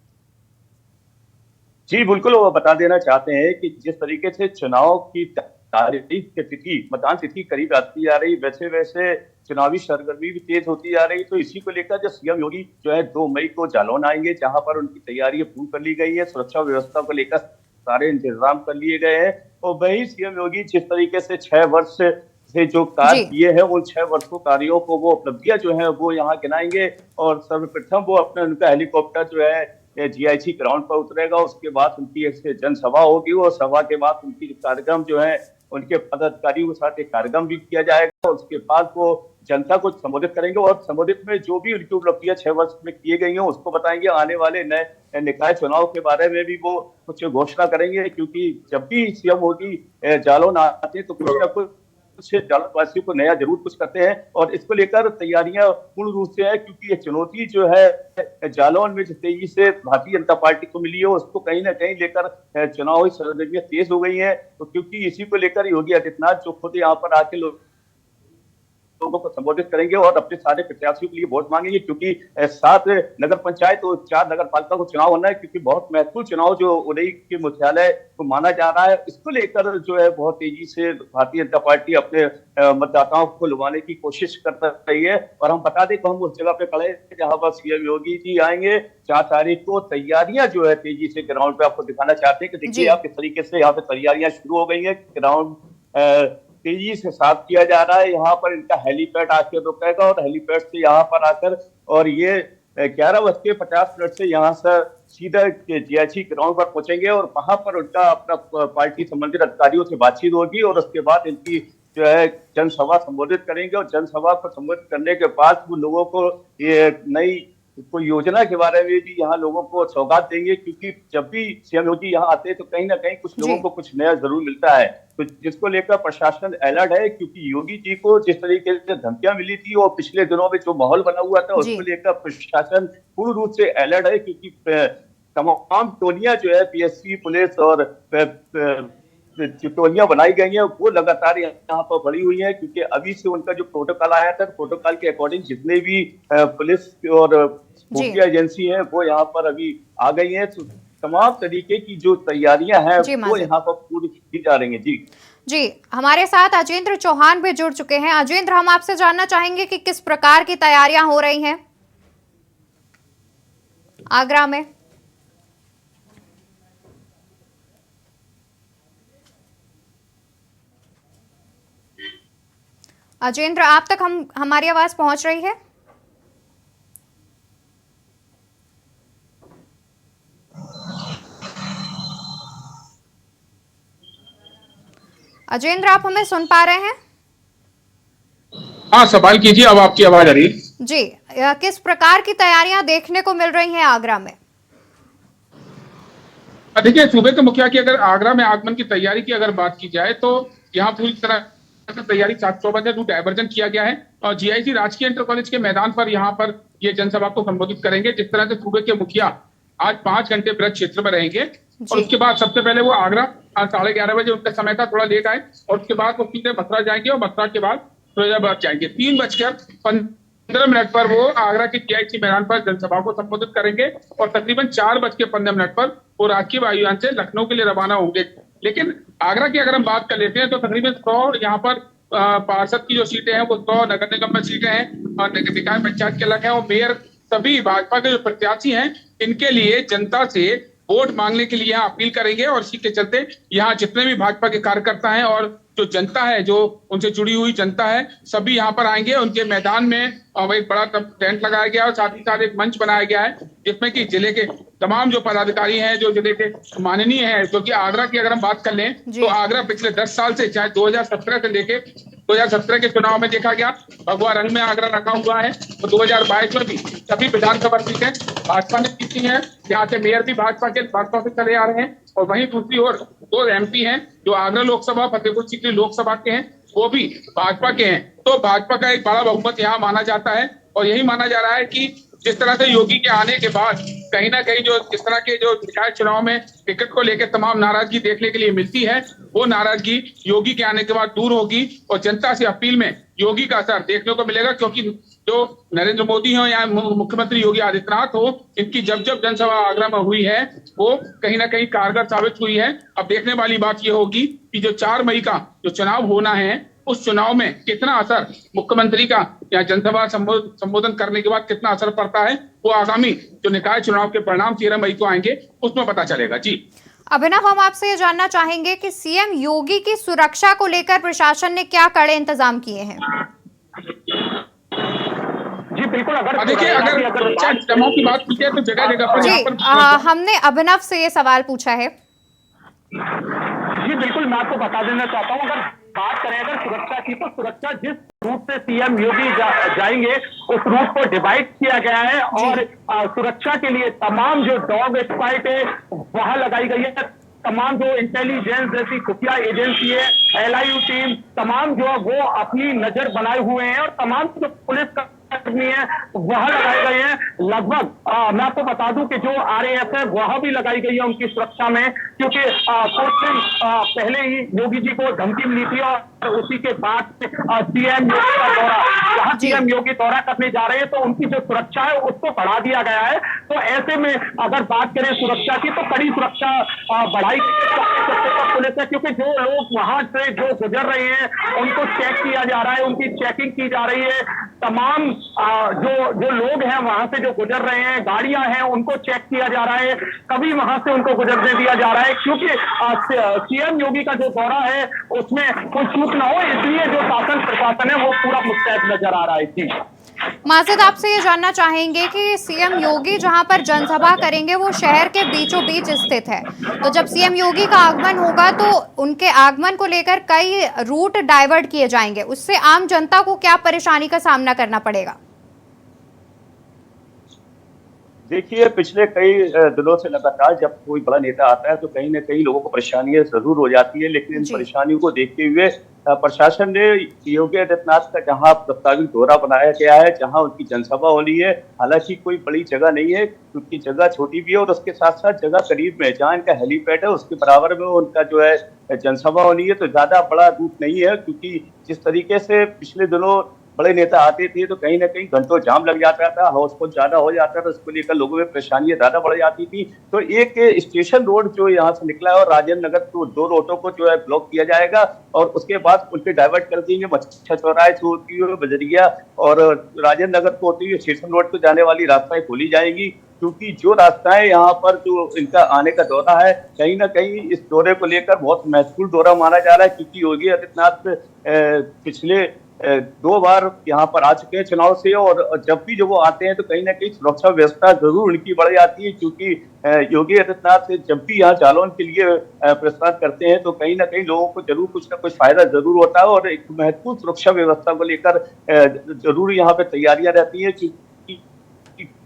जी बिल्कुल, वो बता देना चाहते हैं कि जिस तरीके से चुनाव की तारीख की तिथि, मतदान तिथि करीब आती जा रही, वैसे वैसे चुनावी सरगर्मी भी तेज होती जा रही। तो इसी को लेकर जो सीएम योगी जो है 2 मई को जालौन आएंगे, जहां पर उनकी तैयारियां पूरी कर ली गई है। सुरक्षा व्यवस्था को लेकर सारे इंतजाम कर लिए गए हैं। और वही सीएम योगी जिस तरीके से 6 वर्ष से जो कार्य किए हैं उन 6 वर्षों कार्यों को वो उपलब्धियां जो है वो यहाँ गिनाएंगे। और सर्वप्रथम वो अपने उनका हेलीकॉप्टर जो है GIC ग्राउंड पर उतरेगा। उसके बाद उनकी एक जनसभा होगी और सभा के बाद उनकी कार्यक्रम जो है उनके पदाधिकारियों के साथ एक कार्यक्रम भी किया जाएगा। उसके बाद वो जनता को संबोधित करेंगे और संबोधित में जो भी उनकी उपलब्धियां 6 वर्ष में किए गई हैं उसको बताएंगे। आने वाले नए निकाय चुनाव के बारे में भी वो कुछ घोषणा करेंगे, क्योंकि जब भी सीएम मोदी जालौन आते हैं तो कुछ न कुछ जालौन वासियों को नया जरूर कुछ करते हैं। और इसको लेकर तैयारियां पूर्ण रूप से है, क्योंकि ये चुनौती जो है जालौन में जिस तेजी से भारतीय जनता पार्टी को मिली है उसको कहीं ना कहीं लेकर चुनावी सरगर्मियां तेज हो गई है। तो क्योंकि इसी को लेकर योगी आदित्यनाथ जो खुद यहाँ पर आके लोगों को संबोधित करेंगे और अपने सारे प्रत्याशियों के लिए वोट मांगेंगे, क्योंकि 7 नगर पंचायत और 4 नगर पालिका को चुनाव होना है, क्योंकि बहुत महत्वपूर्ण चुनाव जो उदय के मुख्यालय को माना जा रहा है। इसको लेकर जो है बहुत तेजी से भारतीय जनता पार्टी अपने मतदाताओं को लुभाने की कोशिश कर रही है। और हम बता दें कि हम उस जगह पे खड़े हैं जहां पर सीएम योगी जी आएंगे 4 तारीख को। तैयारियां जो है तेजी से ग्राउंड पे आपको दिखाना चाहते हैं कि देखिए आप किस तरीके से यहाँ पे तैयारियां शुरू हो गई है। ग्राउंड तेजी से साफ किया जा रहा है। यहाँ पर इनका हेलीपैड आके रुकेगा और हेलीपैड से यहाँ पर आकर और ये 11:50 से यहाँ से सीधा GIC ग्राउंड पर पहुंचेंगे और वहां पर उनका अपना पार्टी संबंधित अधिकारियों से बातचीत होगी और उसके बाद इनकी जो है जनसभा संबोधित करेंगे। और जनसभा को संबोधित करने के बाद वो लोगों को ये नई कोई योजना के बारे में भी यहाँ लोगों को सौगात देंगे, क्योंकि जब भी सीएम योगी यहाँ आते हैं तो कहीं ना कहीं कुछ लोगों को कुछ नया जरूर मिलता है। तो जिसको लेकर प्रशासन अलर्ट है, क्योंकि योगी जी को जिस तरीके से धमकियां मिली थी और पिछले दिनों में जो माहौल बना हुआ था उसको लेकर प्रशासन पूर्ण रूप से अलर्ट है। क्योंकि तमाम टोलियां जो है PSC पुलिस और टोलियां बनाई गई हैं वो लगातार यहाँ पर बढ़ी हुई है, क्योंकि अभी से उनका जो प्रोटोकॉल आया था प्रोटोकॉल के अकॉर्डिंग जितने भी पुलिस और खुफिया एजेंसी है वो यहाँ पर अभी आ गई है। तो तमाम तरीके की जो तैयारियां हैं वो यहाँ पर पूरी की जा रही है। जी हमारे साथ अजेंद्र चौहान भी जुड़ चुके हैं। अजेंद्र, हम आपसे जानना चाहेंगे कि किस प्रकार की तैयारियां हो रही हैं आगरा में। अजेंद्र, आप तक हमारी आवाज पहुंच रही है? अजेंद्र, आप हमें सुन पा रहे हैं? हाँ, सवाल कीजिए, अब आपकी आवाज आ रही है जी। किस प्रकार की तैयारियां देखने को मिल रही हैं आगरा में? देखिए, सूबे के मुखिया की अगर आगरा में आगमन की तैयारी की अगर बात की जाए तो यहाँ पूरी तरह तैयारी 700 बजे रूट डायवर्जन किया गया है और GIC राजकीय इंटर कॉलेज के मैदान पर यहाँ पर ये जनसभा को संबोधित करेंगे। जिस तरह से सूबे के मुखिया आज 5 घंटे ब्रज क्षेत्र में रहेंगे और उसके बाद सबसे पहले वो आगरा 11:30 बजे उनका समय था, थोड़ा लेट आए, और उसके बाद वो सीधे मथुरा जाएंगे और मथुरा के बाद फिरोजाबाद जाएंगे। 3:15 पर वो आगरा के GIC मैदान पर जनसभा को संबोधित करेंगे और तकरीबन 4:15 पर वो राजकीय वायुयान से लखनऊ के लिए रवाना होंगे। लेकिन आगरा की अगर हम बात कर लेते हैं तो तकरीबन 100 यहाँ पर पार्षद की जो सीटें हैं वो 100 नगर निगम में सीटें हैं और निकाय पंचायत के अलग है और मेयर सभी भाजपा के जो प्रत्याशी हैं इनके लिए जनता से वोट मांगने के लिए यहाँ अपील करेंगे। और इसी के चलते यहाँ जितने भी भाजपा के कार्यकर्ता हैं और जो जनता है, जो उनसे जुड़ी हुई जनता है, सभी यहाँ पर आएंगे। उनके मैदान में एक बड़ा टेंट लगाया गया और साथ ही साथ एक मंच बनाया गया है जिसमें कि जिले के तमाम जो पदाधिकारी हैं, जो जिले के माननीय हैं, जो कि आगरा की अगर हम बात कर लें तो आगरा पिछले 10 साल से, चाहे 2017 से लेके 2017 के चुनाव में देखा गया भगवा रंग में आगरा रखा हुआ है तो 2022 में भी सभी विधानसभा सीटें भाजपा ने जीती हैं। यहाँ से मेयर भी भाजपा से चले आ रहे हैं और वहीं दूसरी ओर 2 MP हैं जो आगरा लोकसभा, फतेहपुर सीकरी लोकसभा के हैं, वो भी भाजपा के हैं। तो भाजपा का एक बड़ा बहुमत यहाँ माना जाता है और यही माना जा रहा है कि जिस तरह से योगी के आने के बाद कहीं ना कहीं जो इस तरह के जो निकाय चुनाव में टिकट को लेकर तमाम नाराजगी देखने के लिए मिलती है, वो नाराजगी योगी के आने के बाद दूर होगी और जनता से अपील में योगी का असर देखने को मिलेगा। क्योंकि जो नरेंद्र मोदी हो या मुख्यमंत्री योगी आदित्यनाथ हो, इनकी जब जनसभा आगरा में हुई है वो कहीं ना कहीं कारगर साबित हुई है। अब देखने वाली बात ये होगी कि जो 4 मई का जो चुनाव होना है उस चुनाव में कितना असर मुख्यमंत्री का या जनसभा संबोधन करने के बाद कितना असर पड़ता है, वो आगामी जो निकाय चुनाव के परिणाम 13 मई को आएंगे उसमें पता चलेगा। जी अभिनव, हम आपसे ये जानना चाहेंगे कि सीएम योगी की सुरक्षा को लेकर प्रशासन ने क्या कड़े इंतजाम किए हैं? जी बिल्कुल, अगर देखिए, अगर जमाव की बात की है तो जगह जगह पर जी, हमने अभिनव से ये सवाल पूछा है। जी बिल्कुल, मैं आपको बता देना चाहता हूँ, अगर बात करें अगर सुरक्षा की, तो सुरक्षा जिस रूट से सीएम योगी जाएंगे उस रूट को डिवाइड किया गया है और सुरक्षा के लिए तमाम जो डॉग स्क्वाड है वहां लगाई गई है। तमाम जो इंटेलिजेंस जैसी खुफिया एजेंसी है, LIU टीम, तमाम जो है वो अपनी नजर बनाए हुए हैं और तमाम जो पुलिस है वह लगाए गए हैं। लगभग मैं आपको बता दूं कि जो RAF है वह भी लगाई गई है उनकी सुरक्षा में, क्योंकि कुछ दिन पहले ही योगी जी को धमकी मिली थी और उसी के बाद सीएम योगी का दौरा, जहां सीएम योगी दौरा करने जा रहे हैं तो उनकी जो सुरक्षा है उसको बढ़ा दिया गया है। तो ऐसे में अगर बात करें सुरक्षा की तो कड़ी सुरक्षा बढ़ाई पुलिस है, क्योंकि जो लोग वहां से जो गुजर रहे हैं उनको चेक किया जा रहा है, उनकी चेकिंग की जा रही है। तमाम जो लोग हैं वहां से जो गुजर रहे हैं, गाड़ियां हैं, उनको चेक किया जा रहा है, कभी वहां से उनको गुजरने दिया जा रहा है, क्योंकि सीएम योगी का जो दौरा है उसमें कोई चूक ना हो, इसलिए जो शासन प्रशासन है वो पूरा मुस्तैद नजर आ रहा है। जी माजिद, आपसे ये जानना चाहेंगे कि सीएम योगी जहां पर जनसभा करेंगे वो शहर के बीचों बीच स्थित है, तो जब सीएम योगी का आगमन होगा तो उनके आगमन को लेकर कई रूट डाइवर्ट किए जाएंगे, उससे आम जनता को क्या परेशानी का सामना करना पड़ेगा? देखिए, पिछले कई दिनों से लगातार जब कोई बड़ा नेता आता है तो कहीं ना कहीं लोगों को परेशानियां जरूर हो जाती है, लेकिन इन परेशानियों को देखते हुए प्रशासन ने योगी आदित्यनाथ का जहां प्रस्तावित दौरा बनाया गया है, जहां उनकी जनसभा होनी है, हालांकि कोई बड़ी जगह नहीं है क्योंकि जगह छोटी भी है और उसके साथ साथ जगह करीब में जहां इनका हेलीपैड है उसके बराबर में उनका जो है जनसभा होनी है, तो ज्यादा बड़ा रूट नहीं है। क्योंकि जिस तरीके से पिछले दिनों बड़े नेता आते थे तो कहीं ना कहीं घंटों जाम लग जाता था, हाउसफुल ज्यादा हो जाता था, उसको लेकर लोगों में परेशानियां ज्यादा बढ़ जाती थी। तो एक स्टेशन रोड जो यहाँ से निकला है और राजेंद्र नगर को 2 रोडों को जो है ब्लॉक किया जाएगा और उसके बाद उनके डाइवर्ट कर देंगे। मच्छर चौराहे से होती हुई बजरिया और राजेंद्र नगर को होती हुई स्टेशन रोड को जाने वाली रास्ताएं खोली जाएंगी, क्योंकि जो रास्ताएं यहाँ पर जो इनका आने का दौरा है कहीं ना कहीं इस दौरे को लेकर बहुत महत्वपूर्ण दौरा माना जा रहा है, क्योंकि योगी आदित्यनाथ पिछले 2 बार यहाँ पर आ चुके हैं चुनाव से और जब भी जो वो आते हैं तो कहीं ना कहीं सुरक्षा व्यवस्था जरूर उनकी बढ़ जाती है, क्योंकि योगी आदित्यनाथ से जब भी यहाँ जालौन के लिए प्रस्थान करते हैं तो कहीं ना कहीं लोगों को जरूर कुछ ना कुछ फायदा जरूर होता है और एक महत्वपूर्ण सुरक्षा व्यवस्था को लेकर जरूर यहाँ पे तैयारियां रहती है।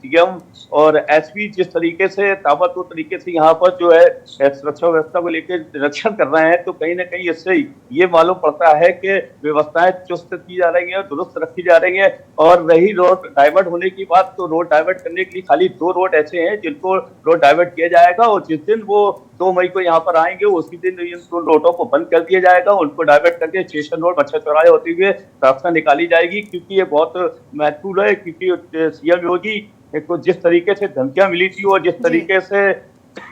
सीएम और एसपी जिस तरीके से ताबड़तोड़ तरीके से यहाँ पर जो है सुरक्षा व्यवस्था को लेकर निरीक्षण कर रहे हैं तो कहीं ना कहीं इससे ये मालूम पड़ता है कि व्यवस्थाएं चुस्त की जा रही हैं, दुरुस्त रखी जा रही हैं। और रही रोड डाइवर्ट होने की बात, तो रोड डाइवर्ट करने के लिए खाली 2 रोड ऐसे हैं जिनको रोड डाइवर्ट किया जाएगा और जिस दिन वो 2 मई को यहाँ पर आएंगे उसी दिन इन 2 रोडों को बंद कर दिया जाएगा, उनको डाइवर्ट करके स्टेशन रोड मच्छर चौराहे होते हुए रास्ता निकाली जाएगी। क्योंकि ये बहुत महत्वपूर्ण है, क्योंकि सीएम योगी को जिस तरीके से धमकियां मिली थी और जिस तरीके से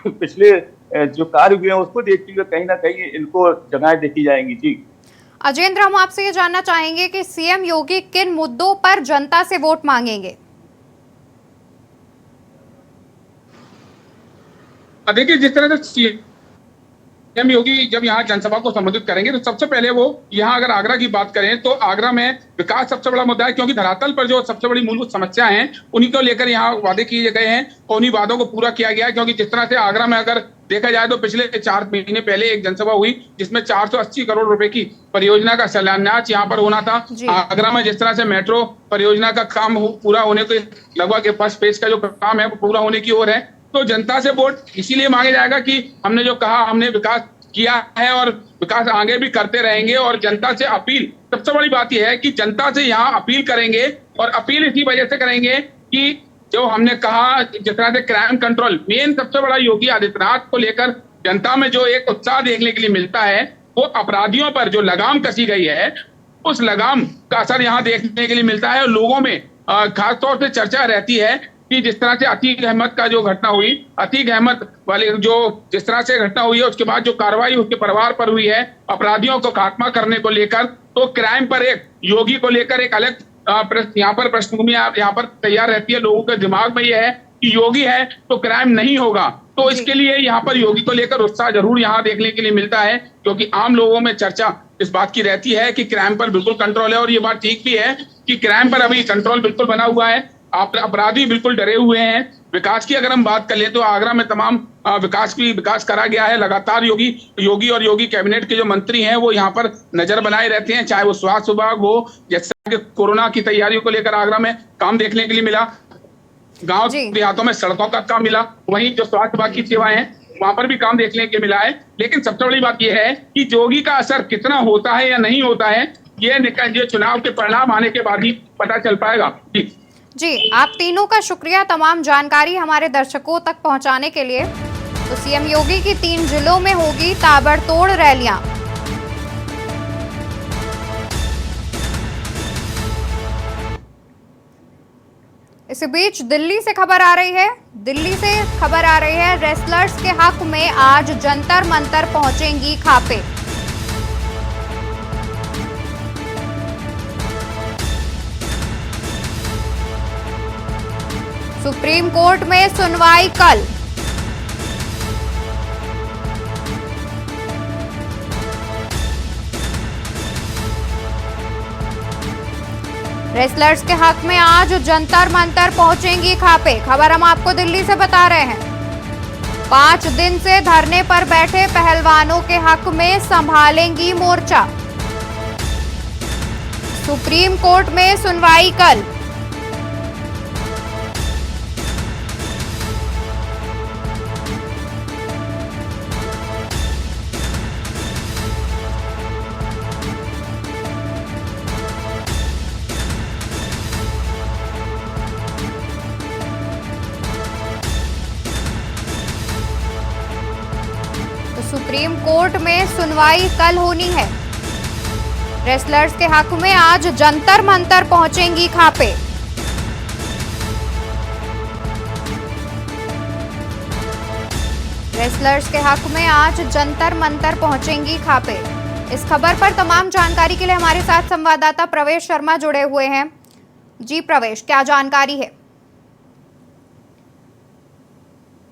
पिछले जो कार्य हुए हैं उसको देखते हुए कहीं ना कहीं इनको जगह देखी जाएंगी। जी अजेंद्र, हम आपसे ये जानना चाहेंगे कि सीएम योगी किन मुद्दों पर जनता से वोट मांगेंगे? देखिए, जिस तरह से सीएम योगी जब यहाँ जनसभा को संबोधित करेंगे तो सबसे पहले वो यहाँ अगर आगरा की बात करें तो आगरा में विकास सबसे बड़ा मुद्दा है, क्योंकि धरातल पर जो सबसे बड़ी मूलभूत समस्याएं हैं उन्हीं को लेकर यहाँ वादे किए गए हैं और उन्हीं वादों को पूरा किया गया है। क्योंकि जिस तरह से आगरा में अगर देखा जाए तो पिछले 4 महीने पहले एक जनसभा हुई जिसमें 480 करोड़ रुपए की परियोजना का शिलान्यास यहाँ पर होना था। आगरा में जिस तरह से मेट्रो परियोजना का काम पूरा होने के लगभग फर्स्ट फेज का जो काम है वो पूरा होने की ओर है। तो जनता से वोट इसीलिए मांगे जाएगा कि हमने जो कहा हमने विकास किया है और विकास आगे भी करते रहेंगे। और जनता से अपील, सबसे बड़ी बात यह है कि जनता से यहाँ अपील करेंगे और अपील इसी वजह से करेंगे कि जो हमने कहा जिस तरह से क्राइम कंट्रोल मेन सबसे बड़ा योगी आदित्यनाथ को लेकर जनता में जो एक उत्साह देखने के लिए मिलता है वो अपराधियों पर जो लगाम कसी गई है उस लगाम का असर यहाँ देखने के लिए मिलता है। और लोगों में खासतौर से चर्चा रहती है कि जिस तरह से अतीक अहमद का जो घटना हुई, अतीक अहमद वाले जो जिस तरह से घटना हुई है उसके बाद जो कार्रवाई उसके परिवार पर हुई है अपराधियों को खात्मा करने को लेकर, तो क्राइम पर एक योगी को लेकर एक अलग यहाँ पर पृष्ठभूमि यहाँ पर तैयार रहती है। लोगों के दिमाग में यह है कि योगी है तो क्राइम नहीं होगा, तो इसके लिए यहाँ पर योगी को लेकर उत्साह जरूर यहाँ देखने के लिए मिलता है, क्योंकि आम लोगों में चर्चा इस बात की रहती है कि क्राइम पर बिल्कुल कंट्रोल है, और ये बात ठीक भी है कि क्राइम पर अभी कंट्रोल बिल्कुल बना हुआ है, अपराधी बिल्कुल डरे हुए हैं। विकास की अगर हम बात कर लें तो आगरा में तमाम विकास करा गया है। लगातार योगी और योगी कैबिनेट के जो मंत्री हैं वो यहाँ पर नजर बनाए रहते हैं, चाहे वो स्वास्थ्य विभाग हो, जैसे कोरोना की तैयारियों को लेकर आगरा में काम देखने के लिए मिला, गांव देहातों में सड़कों का काम मिला, वहीं जो स्वास्थ्य विभाग की सेवाएं हैं वहां पर भी काम देखने के मिला है। लेकिन सबसे बड़ी बात यह है कि योगी का असर कितना होता है या नहीं होता है, ये चुनाव के परिणाम आने के बाद ही पता चल पाएगा। जी, आप तीनों का शुक्रिया तमाम जानकारी हमारे दर्शकों तक पहुंचाने के लिए। तो सीएम योगी की 3 जिलों में होगी ताबड़तोड़ रैलियां। इसी बीच दिल्ली से खबर आ रही है, रेसलर्स के हक में आज जंतर मंतर पहुंचेंगी खापे। सुप्रीम कोर्ट में सुनवाई कल। रेसलर्स के हक में आज जंतर मंतर पहुंचेंगी खापे। खबर हम आपको दिल्ली से बता रहे हैं। 5 दिन से धरने पर बैठे पहलवानों के हक में संभालेंगी मोर्चा। सुप्रीम कोर्ट में सुनवाई कल। सुप्रीम कोर्ट में सुनवाई कल होनी है। रेसलर्स के हक में आज जंतर मंतर पहुंचेंगी खापे। रेसलर्स के हक में आज जंतर मंतर पहुंचेंगी खापे। इस खबर पर तमाम जानकारी के लिए हमारे साथ संवाददाता प्रवेश शर्मा जुड़े हुए हैं। जी प्रवेश, क्या जानकारी है?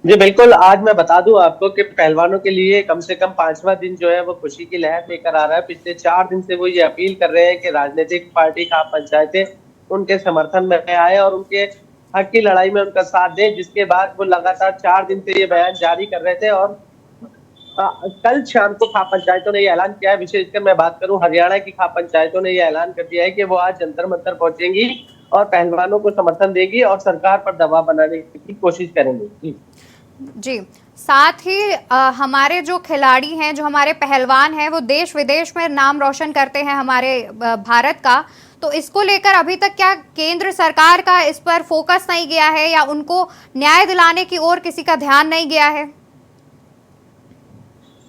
जी बिल्कुल, आज मैं बता दूं आपको कि पहलवानों के लिए कम से कम 5वां दिन जो है वो खुशी की लहर लेकर आ रहा है। पिछले 4 दिन से वो ये अपील कर रहे हैं कि राजनीतिक पार्टी खाप पंचायतें उनके समर्थन में आए और उनके हक की लड़ाई में उनका साथ दें, जिसके बाद वो लगातार 4 दिन से ये बयान जारी कर रहे थे। और कल शाम को खाप पंचायतों ने ये ऐलान किया है। विशेषकर मैं बात करूं हरियाणा की खाप पंचायतों ने ये ऐलान कर दिया है कि वो आज जंतर मंतर पहुंचेंगी और पहलवानों को समर्थन देगी और सरकार पर दबाव बनाने की कोशिश करेंगी। जी, साथ ही हमारे जो खिलाड़ी हैं, जो हमारे पहलवान हैं, वो देश विदेश में नाम रोशन करते हैं हमारे भारत का। तो इसको लेकर अभी तक क्या केंद्र सरकार का इस पर फोकस नहीं गया है या उनको न्याय दिलाने की ओर किसी का ध्यान नहीं गया है?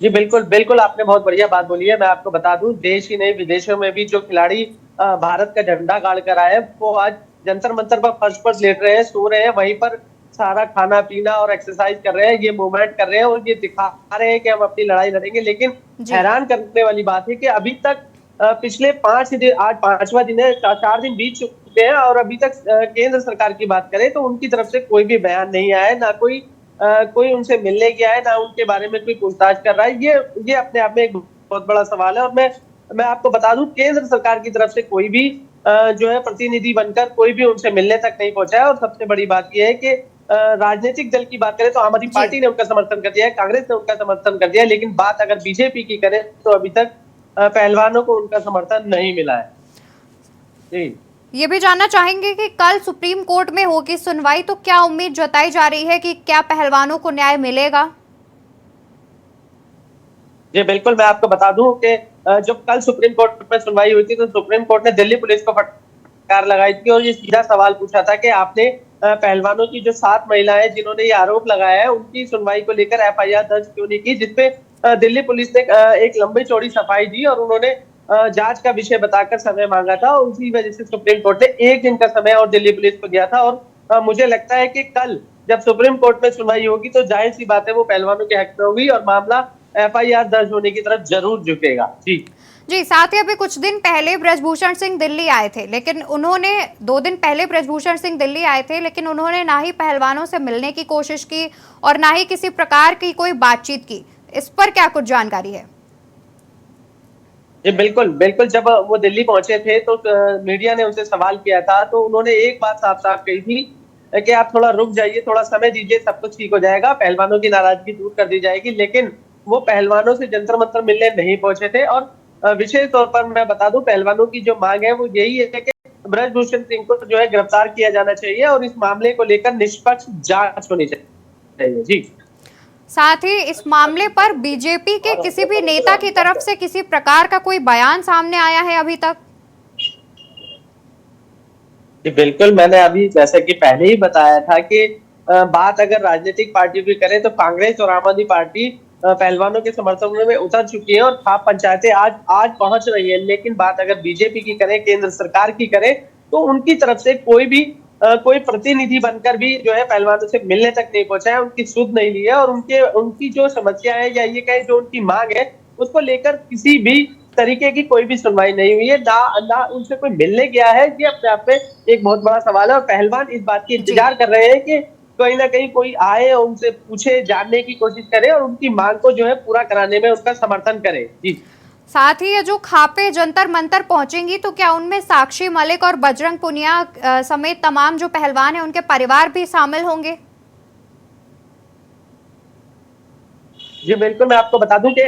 जी बिल्कुल बिल्कुल, आपने बहुत बढ़िया बात बोली है। मैं आपको बता दूं, देश ही नहीं विदेशों में भी जो खिलाड़ी भारत का झंडा गाड़ कर आए वो आज जंतर मंतर पर फर्श पर लेट रहे हैं, सो रहे हैं, वहीं पर सारा खाना पीना और एक्सरसाइज कर रहे हैं, ये मूवमेंट कर रहे हैं और ये दिखा रहे हैं कि हम अपनी लड़ाई लड़ेंगे। लेकिन हैरान करने वाली बात है कि अभी तक पिछले 5 दिन, आज 5वां दिन है, 4 दिन बीत चुके हैं और अभी तक केंद्र सरकार की बात करें तो उनकी तरफ से कोई भी बयान नहीं आया है, ना कोई उनसे मिलने गया है, ना उनके बारे में कोई पूछताछ कर रहा है। ये अपने आप में एक बहुत बड़ा सवाल है। और मैं आपको बता दूं, केंद्र सरकार की तरफ से कोई भी जो है प्रतिनिधि बनकर कोई भी उनसे मिलने तक नहीं पहुंचा है। और सबसे बड़ी बात यह है कि राजनीतिक दल की बात करें तो आम आदमी पार्टी ने उनका समर्थन कर दिया है, कांग्रेस ने उनका समर्थन कर दिया है, लेकिन बात अगर बीजेपी की करें तो अभी तक पहलवानों को उनका समर्थन नहीं मिला है। जी, ये भी जानना चाहेंगे कि कल सुप्रीम कोर्ट में होगी सुनवाई, तो क्या उम्मीद जताई जा रही है कि क्या पहलवानों को न्याय मिलेगा? जी बिल्कुल, मैं आपको बता दूं कि जब कल सुप्रीम कोर्ट में सुनवाई हुई थी तो सुप्रीम कोर्ट ने दिल्ली पुलिस को फटकार लगाई थी और ये सीधा सवाल पूछा था कि आपने पहलवानों की जो 7 महिलाएं जिन्होंने ये आरोप लगाया है उनकी सुनवाई को लेकर FIR दर्ज क्यों नहीं की, जिसपे दिल्ली पुलिस ने एक लंबी चौड़ी सफाई दी और उन्होंने जांच का विषय बताकर समय मांगा था। उसी वजह से सुप्रीम कोर्ट ने 1 दिन का समय और दिल्ली पुलिस को दिया था। और मुझे लगता है कि कल जब सुप्रीम कोर्ट में सुनवाई होगी तो जाहिर सी बात है वो पहलवानों के हक में होगी और मामला FIR दर्ज होने की तरफ जरूर झुकेगा। जी जी, साथ ही अभी कुछ दिन पहले ब्रजभूषण सिंह दिल्ली आए थे, लेकिन उन्होंने 2 दिन पहले ब्रजभूषण सिंह दिल्ली आए थे, लेकिन उन्होंने ना ही पहलवानों से मिलने की कोशिश की और ना ही किसी प्रकार की कोई बातचीत की। इस पर क्या कुछ जानकारी है? जी बिल्कुल बिल्कुल, जब वो दिल्ली पहुंचे थे तो मीडिया ने उनसे सवाल किया था, तो उन्होंने एक बात साफ साफ कही थी कि आप थोड़ा रुक जाइए, थोड़ा समय दीजिए, सब कुछ ठीक हो जाएगा, पहलवानों की नाराजगी दूर कर दी जाएगी। लेकिन वो पहलवानों से जंतर मंतर मिलने नहीं पहुंचे थे। और विशेष तौर पर मैं बता दूं, पहलवानों की जो मांग है वो यही है कि ब्रजभूषण सिंह को जो है गिरफ्तार किया जाना चाहिए और इस मामले को लेकर निष्पक्ष जांच होनी चाहिए। जी, साथ ही इस मामले पर बीजेपी के किसी भी नेता की तरफ से किसी प्रकार का कोई बयान सामने आया है अभी तक? जी बिल्कुल, मैंने अभी जैसे कि पहले ही बताया था कि बात अगर राजनीतिक पार्टी की करें तो कांग्रेस और आम आदमी पार्टी पहलवानों के समर्थन में उतर चुकी है और खाप पंचायतें आज पहुंच रही है। लेकिन बात अगर बीजेपी की करें, केंद्र सरकार की करें, तो उनकी तरफ से कोई प्रतिनिधि बनकर भी जो है पहलवानों से मिलने तक नहीं पहुंचा है, उनकी सुध नहीं ली है और उनकी जो समस्या है या ये कहें जो उनकी मांग है उसको लेकर किसी भी तरीके की कोई भी सुनवाई नहीं हुई है, ना उनसे कोई मिलने गया है। ये अपने आप में एक बहुत बड़ा सवाल है और पहलवान इस बात की इंतजार कर रहे हैं कि कहीं ना कहीं कोई आए, उनसे पूछे, जानने की कोशिश करे और उनकी मांग को जो है पूरा कराने में उसका समर्थन करे। जी, साथ ही ये जो खापे जंतर मंतर पहुंचेंगी तो क्या उनमें साक्षी मलिक और बजरंग पुनिया समेत तमाम जो पहलवान हैं उनके परिवार भी शामिल होंगे? जी बिल्कुल, मैं आपको बता दूं कि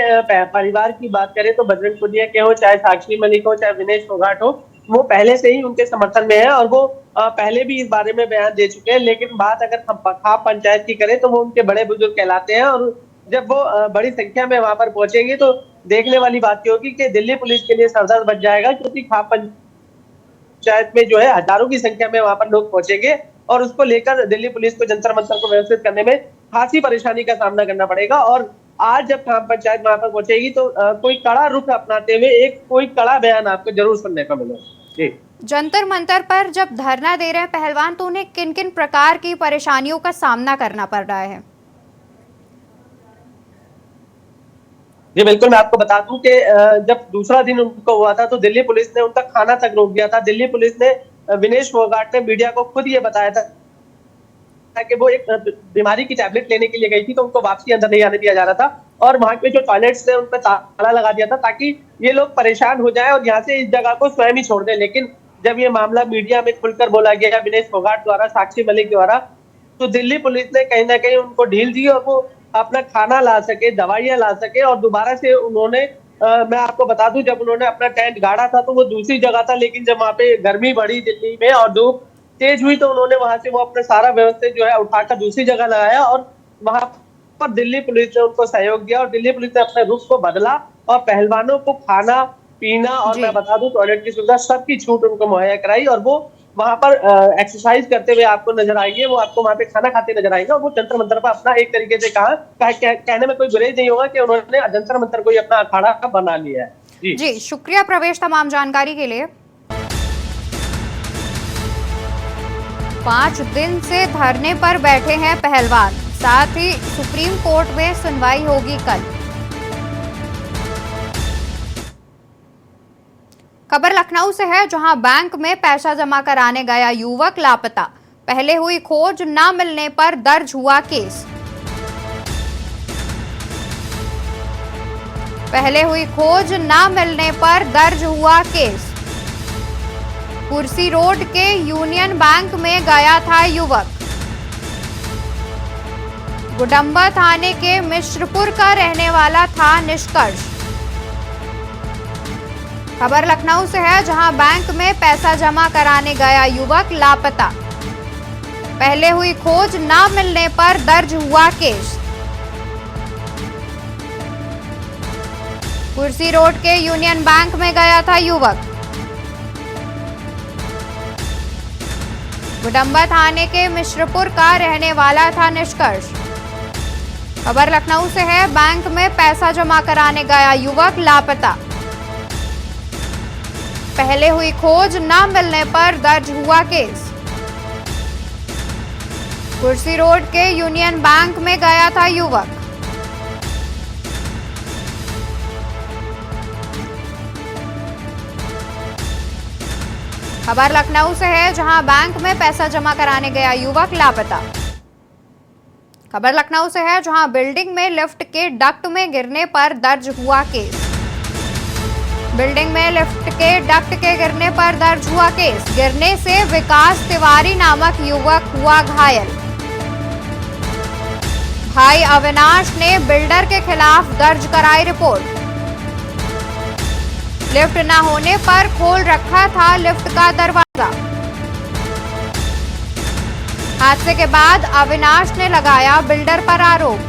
परिवार की बात करें तो बजरंग पुनिया के हो, चाहे साक्षी मलिक हो, चाहे विनेश फोगाट हो, वो पहले से ही उनके समर्थन में है और वो पहले भी इस बारे में बयान दे चुके हैं। लेकिन बात अगर खाप पंचायत की करें तो वो उनके बड़े बुजुर्ग कहलाते हैं और जब वो बड़ी संख्या में वहां पर पहुंचेंगे तो देखने वाली बात ये होगी कि दिल्ली पुलिस के लिए सरदर्द बच जाएगा, क्योंकि खाप पंचायत में जो है हजारों की संख्या में वहां पर लोग पहुंचेंगे और उसको लेकर दिल्ली पुलिस को जंतर मंतर को व्यवस्थित करने में खासी परेशानी का सामना करना पड़ेगा। और आज जब खाप पंचायत वहां पर पहुंचेगी तो कोई कड़ा रुख अपनाते हुए कोई कड़ा बयान आपको जरूर सुनने को मिलेगा। जंतर मंतर पर जब धरना दे रहे हैं पहलवान तो उन्हें किन किन प्रकार की परेशानियों का सामना करना पड़ रहा है? जी बिल्कुल, मैं आपको बता दूं कि जब दूसरा दिन उनको हुआ था तो दिल्ली पुलिस ने उनका खाना तक रोक दिया था। दिल्ली पुलिस ने विनेश फोगाट ने मीडिया को खुद ये बताया था कि वो एक बीमारी की टैबलेट लेने के लिए गई थी तो उनको वापसी अंदर नहीं आने दिया जा रहा था और वहां पे जो टॉयलेट्स थे उन पर ताला लगा दिया था ताकि ये लोग परेशान हो जाए और यहाँ से इस जगह को स्वयं ही छोड़ दें। लेकिन जब ये मामला मीडिया में खुलकर बोला गया विनेश फोगाट द्वारा, साक्षी मलिक द्वारा, तो दिल्ली पुलिस ने कहीं ना कहीं उनको ढील दी और वो अपना खाना ला सके, दवाइयां ला सके और दोबारा से उन्होंने मैं आपको बता दूं जब उन्होंने अपना टेंट गाड़ा था तो वो दूसरी जगह था, लेकिन जब वहां पे गर्मी बढ़ी दिल्ली में और धूप तेज हुई तो उन्होंने वहां से वो अपना सारा व्यवस्थित जो है उठाकर दूसरी जगह लगाया और वहां पर दिल्ली पुलिस ने उनको सहयोग दिया और दिल्ली पुलिस ने अपने रुख को बदला और पहलवानों को खाना पीना और मैं बता दूं टॉयलेट की सुविधा सबकी छूट उनको मुहैया कराई और वो वहां पर एक्सरसाइज करते हुए आपको नजर आएंगे, वो आपको वहां पे खाना खाते नजर आएंगे और वो जंतर मंतर पर अपना एक तरीके से कहने में कोई गुरेज नहीं होगा कि उन्होंने जंतर मंतर को ही अपना अखाड़ा बना लिया है। जी शुक्रिया प्रवेश तमाम जानकारी के लिए। 5 दिन से धरने पर बैठे हैं पहलवान, साथ ही सुप्रीम कोर्ट में सुनवाई होगी कल। खबर लखनऊ से है जहां बैंक में पैसा जमा कराने गया युवक लापता, पहले हुई खोज न मिलने पर दर्ज हुआ केस। पहले हुई खोज न मिलने पर दर्ज हुआ केस। कुर्सी रोड के यूनियन बैंक में गया था युवक। गुडम्बा थाने के मिश्रपुर का रहने वाला था निष्कर्ष। खबर लखनऊ से है जहां बैंक में पैसा जमा कराने गया युवक लापता, पहले हुई खोज न मिलने पर दर्ज हुआ केस। कुर्सी रोड के यूनियन बैंक में गया था युवक। गुडम्बा थाने के मिश्रपुर का रहने वाला था निष्कर्ष। खबर लखनऊ से है बैंक में पैसा जमा कराने गया युवक लापता, पहले हुई खोज न मिलने पर दर्ज हुआ केस। कुर्सी रोड के यूनियन बैंक में गया था युवक। खबर लखनऊ से है, जहां बैंक में पैसा जमा कराने गया युवक लापता। खबर लखनऊ से है, जहां बिल्डिंग में लिफ्ट के डक्ट में गिरने पर दर्ज हुआ केस। बिल्डिंग में लिफ्ट के डक्ट के गिरने पर दर्ज हुआ केस। गिरने से विकास तिवारी नामक युवक हुआ घायल। भाई अविनाश ने बिल्डर के खिलाफ दर्ज कराई रिपोर्ट। लिफ्ट न होने पर खोल रखा था लिफ्ट का दरवाजा। हादसे के बाद अविनाश ने लगाया बिल्डर पर आरोप।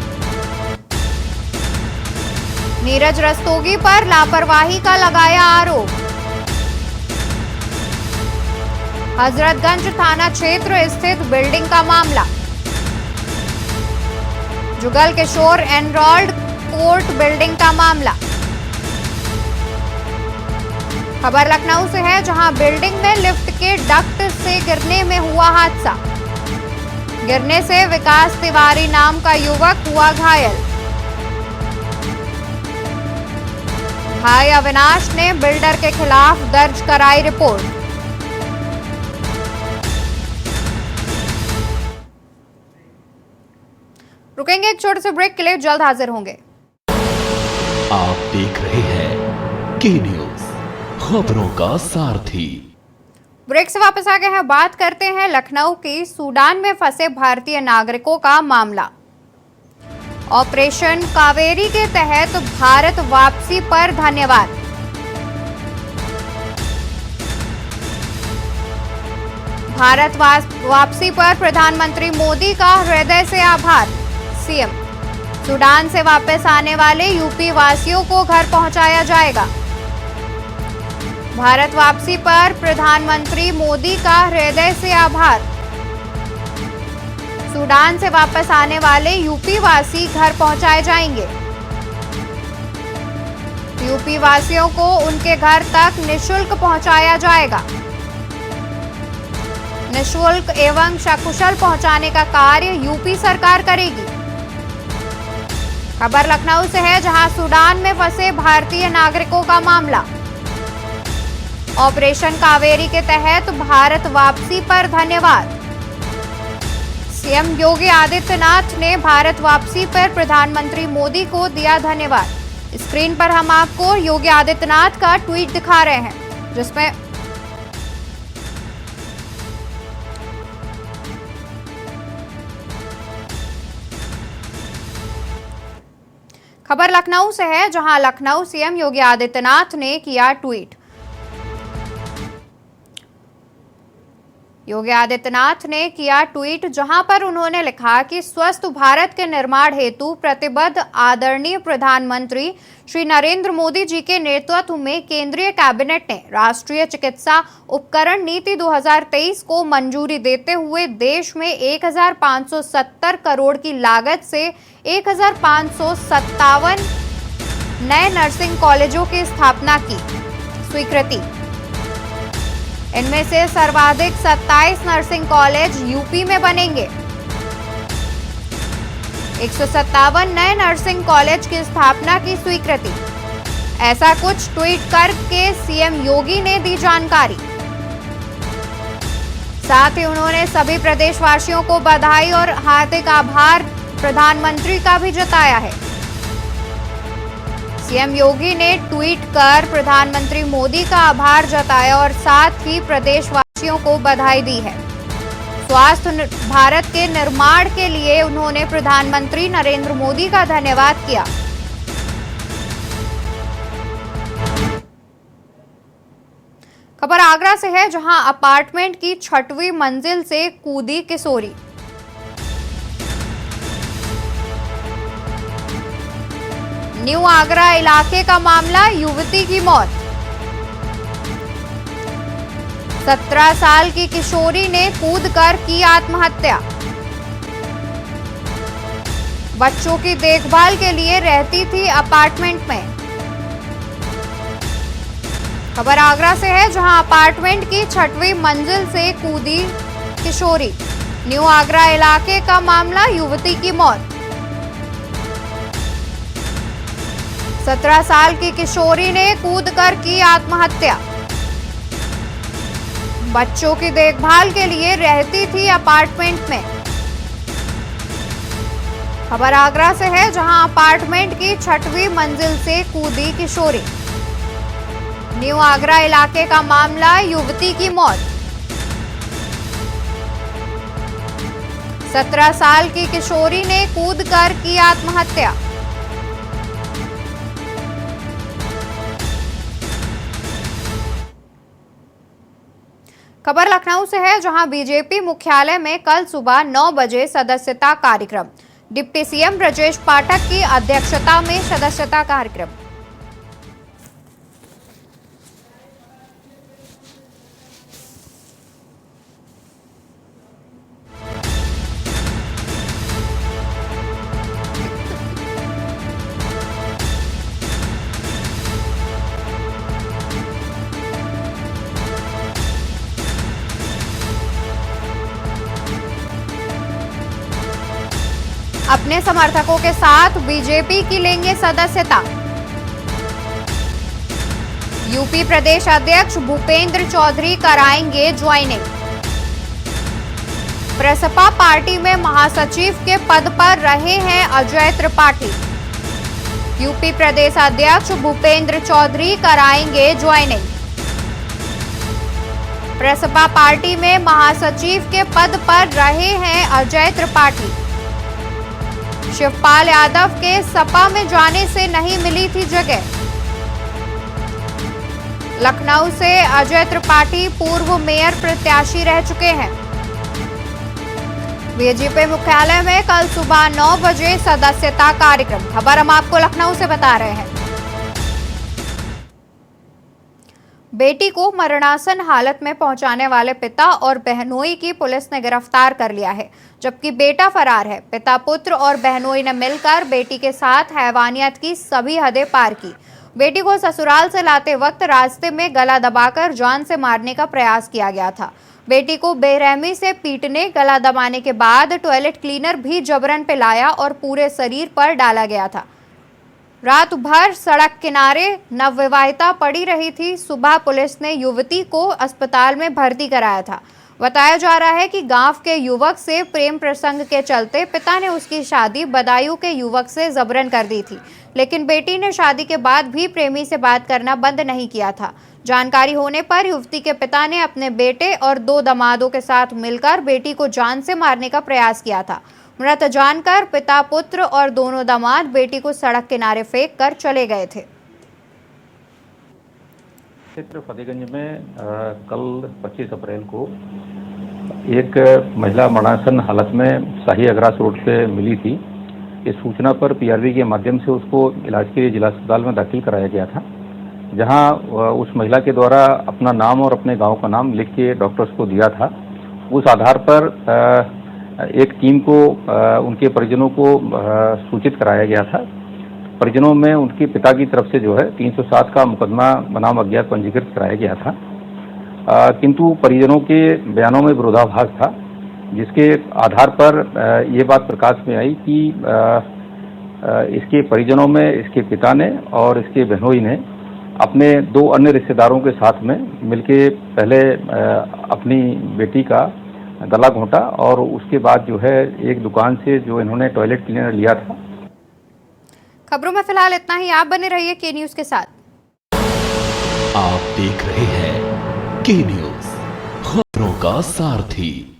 नीरज रस्तोगी पर लापरवाही का लगाया आरोप। हजरतगंज थाना क्षेत्र स्थित बिल्डिंग का मामला। Jugal Kishore enrolled court building का मामला। खबर लखनऊ से है, जहां बिल्डिंग में लिफ्ट के डक्ट से गिरने में हुआ हादसा। गिरने से विकास तिवारी नाम का युवक हुआ घायल। भाई अविनाश ने बिल्डर के खिलाफ दर्ज कराई रिपोर्ट। रुकेंगे एक छोटे से ब्रेक के लिए, जल्द हाजिर होंगे। आप देख रहे हैं के न्यूज, खबरों का सारथी। ब्रेक से वापस आ गए हैं। बात करते हैं लखनऊ की सूडान में फंसे भारतीय नागरिकों का मामला। ऑपरेशन कावेरी के तहत भारत वापसी पर धन्यवाद। भारत वापसी पर प्रधानमंत्री मोदी का हृदय से आभार। सीएम, सूडान से वापस आने वाले यूपी वासियों को घर पहुंचाया जाएगा। भारत वापसी पर प्रधानमंत्री मोदी का हृदय से आभार। सूडान से वापस आने वाले यूपी वासी घर पहुंचाए जाएंगे। यूपी वासियों को उनके घर तक निशुल्क पहुंचाया जाएगा। निशुल्क एवं सकुशल पहुंचाने का कार्य यूपी सरकार करेगी। खबर लखनऊ से है, जहां सूडान में फंसे भारतीय नागरिकों का मामला। ऑपरेशन कावेरी के तहत भारत वापसी पर धन्यवाद। सीएम योगी आदित्यनाथ ने भारत वापसी पर प्रधानमंत्री मोदी को दिया धन्यवाद। स्क्रीन पर हम आपको योगी आदित्यनाथ का ट्वीट दिखा रहे हैं, जिसमें खबर लखनऊ से है, जहां लखनऊ सीएम योगी आदित्यनाथ ने किया ट्वीट। योगी आदित्यनाथ ने किया ट्वीट, जहां पर उन्होंने लिखा कि स्वस्थ भारत के निर्माण हेतु प्रतिबद्ध आदरणीय प्रधानमंत्री श्री नरेंद्र मोदी जी के नेतृत्व में केंद्रीय कैबिनेट ने राष्ट्रीय चिकित्सा उपकरण नीति 2023 को मंजूरी देते हुए देश में 1570 करोड़ की लागत से 1557 नए नर्सिंग कॉलेजों की स्थापना की स्वीकृति। इनमें से सर्वाधिक 27 नर्सिंग कॉलेज यूपी में बनेंगे। 157 नए नर्सिंग कॉलेज की स्थापना की स्वीकृति। ऐसा कुछ ट्वीट करके सीएम योगी ने दी जानकारी। साथ ही उन्होंने सभी प्रदेशवासियों को बधाई और हार्दिक आभार प्रधानमंत्री का भी जताया है। सीएम योगी ने ट्वीट कर प्रधानमंत्री मोदी का आभार जताया और साथ ही प्रदेशवासियों को बधाई दी है। स्वास्थ्य भारत के निर्माण के लिए उन्होंने प्रधानमंत्री नरेंद्र मोदी का धन्यवाद किया। खबर आगरा से है, जहां अपार्टमेंट की 6वीं मंजिल से कूदी किशोरी। न्यू आगरा इलाके का मामला, युवती की मौत। 17 साल की किशोरी ने कूदकर की आत्महत्या। बच्चों की देखभाल के लिए रहती थी अपार्टमेंट में। खबर आगरा से है, जहां अपार्टमेंट की 6वीं मंजिल से कूदी किशोरी। न्यू आगरा इलाके का मामला, युवती की मौत। 17 साल की किशोरी ने कूदकर की आत्महत्या। बच्चों की देखभाल के लिए रहती थी अपार्टमेंट में। खबर आगरा से है, जहां अपार्टमेंट की 6वीं मंजिल से कूदी किशोरी। न्यू आगरा इलाके का मामला, युवती की मौत। 17 साल की किशोरी ने कूदकर की आत्महत्या। खबर लखनऊ से है, जहां बीजेपी मुख्यालय में कल सुबह 9 बजे सदस्यता कार्यक्रम। डिप्टी सीएम ब्रजेश पाठक की अध्यक्षता में सदस्यता कार्यक्रम। अपने समर्थकों के साथ बीजेपी की लेंगे सदस्यता। यूपी प्रदेश अध्यक्ष भूपेंद्र चौधरी कराएंगे ज्वाइनिंग। प्रसपा पार्टी में महासचिव के पद पर रहे हैं अजय त्रिपाठी। यूपी प्रदेश अध्यक्ष भूपेंद्र चौधरी कराएंगे ज्वाइनिंग। प्रसपा पार्टी में महासचिव के पद पर रहे हैं अजय त्रिपाठी। शिवपाल यादव के सपा में जाने से नहीं मिली थी जगह। लखनऊ से अजय त्रिपाठी पूर्व मेयर प्रत्याशी रह चुके हैं। बीजेपी मुख्यालय में कल सुबह 9 बजे सदस्यता कार्यक्रम। खबर हम आपको लखनऊ से बता रहे हैं। बेटी को मरणासन हालत में पहुंचाने वाले पिता और बहनोई की पुलिस ने गिरफ्तार कर लिया है, जबकि बेटा फरार है। पिता, पुत्र और बहनोई ने मिलकर बेटी के साथ हैवानियत की सभी हदें पार की। बेटी को ससुराल से लाते वक्त रास्ते में गला दबाकर जान से मारने का प्रयास किया गया था। बेटी को बेरहमी से पीटने, गला दबाने के बाद टॉयलेट क्लीनर भी जबरन पिलाया और पूरे शरीर पर डाला गया था। रात भर सड़क किनारे नवविवाहिता पड़ी रही थी। सुबह पुलिस ने युवती को अस्पताल में भर्ती कराया था। बताया जा रहा है कि गांव के युवक से प्रेम प्रसंग के चलते पिता ने उसकी शादी बदायूं के युवक से जबरन कर दी थी, लेकिन बेटी ने शादी के बाद भी प्रेमी से बात करना बंद नहीं किया था। जानकारी होने पर युवती के पिता ने अपने बेटे और 2 दामादों के साथ मिलकर बेटी को जान से मारने का प्रयास किया था। मृत जानकर पिता, पुत्र और दोनों दामाद बेटी को सड़क किनारे फेंक कर चले गए थे। क्षेत्र फतेहगंज में कल 25 अप्रैल को एक महिला मरणासन हालत में शाही अग्रास रोड पे मिली थी। इस सूचना पर पीआरवी के माध्यम से उसको इलाज के लिए जिला अस्पताल में दाखिल कराया गया था, जहां उस महिला के द्वारा अपना नाम और अपने गांव का नाम लिख के डॉक्टर्स को दिया था। उस आधार पर एक टीम को उनके परिजनों को सूचित कराया गया था। परिजनों में उनके पिता की तरफ से जो है 307 का मुकदमा बनाम अज्ञात पंजीकृत कराया गया था, किंतु परिजनों के बयानों में विरोधाभास था, जिसके आधार पर ये बात प्रकाश में आई कि इसके परिजनों में इसके पिता ने और इसके बहनोई ने अपने 2 अन्य रिश्तेदारों के साथ में मिलके पहले अपनी बेटी का गला घोंटा और उसके बाद जो है एक दुकान से जो इन्होंने टॉयलेट क्लीनर लिया था। खबरों में फिलहाल इतना ही। आप बने रहिए के न्यूज के साथ। आप देख रहे हैं के न्यूज, खबरों का सारथी।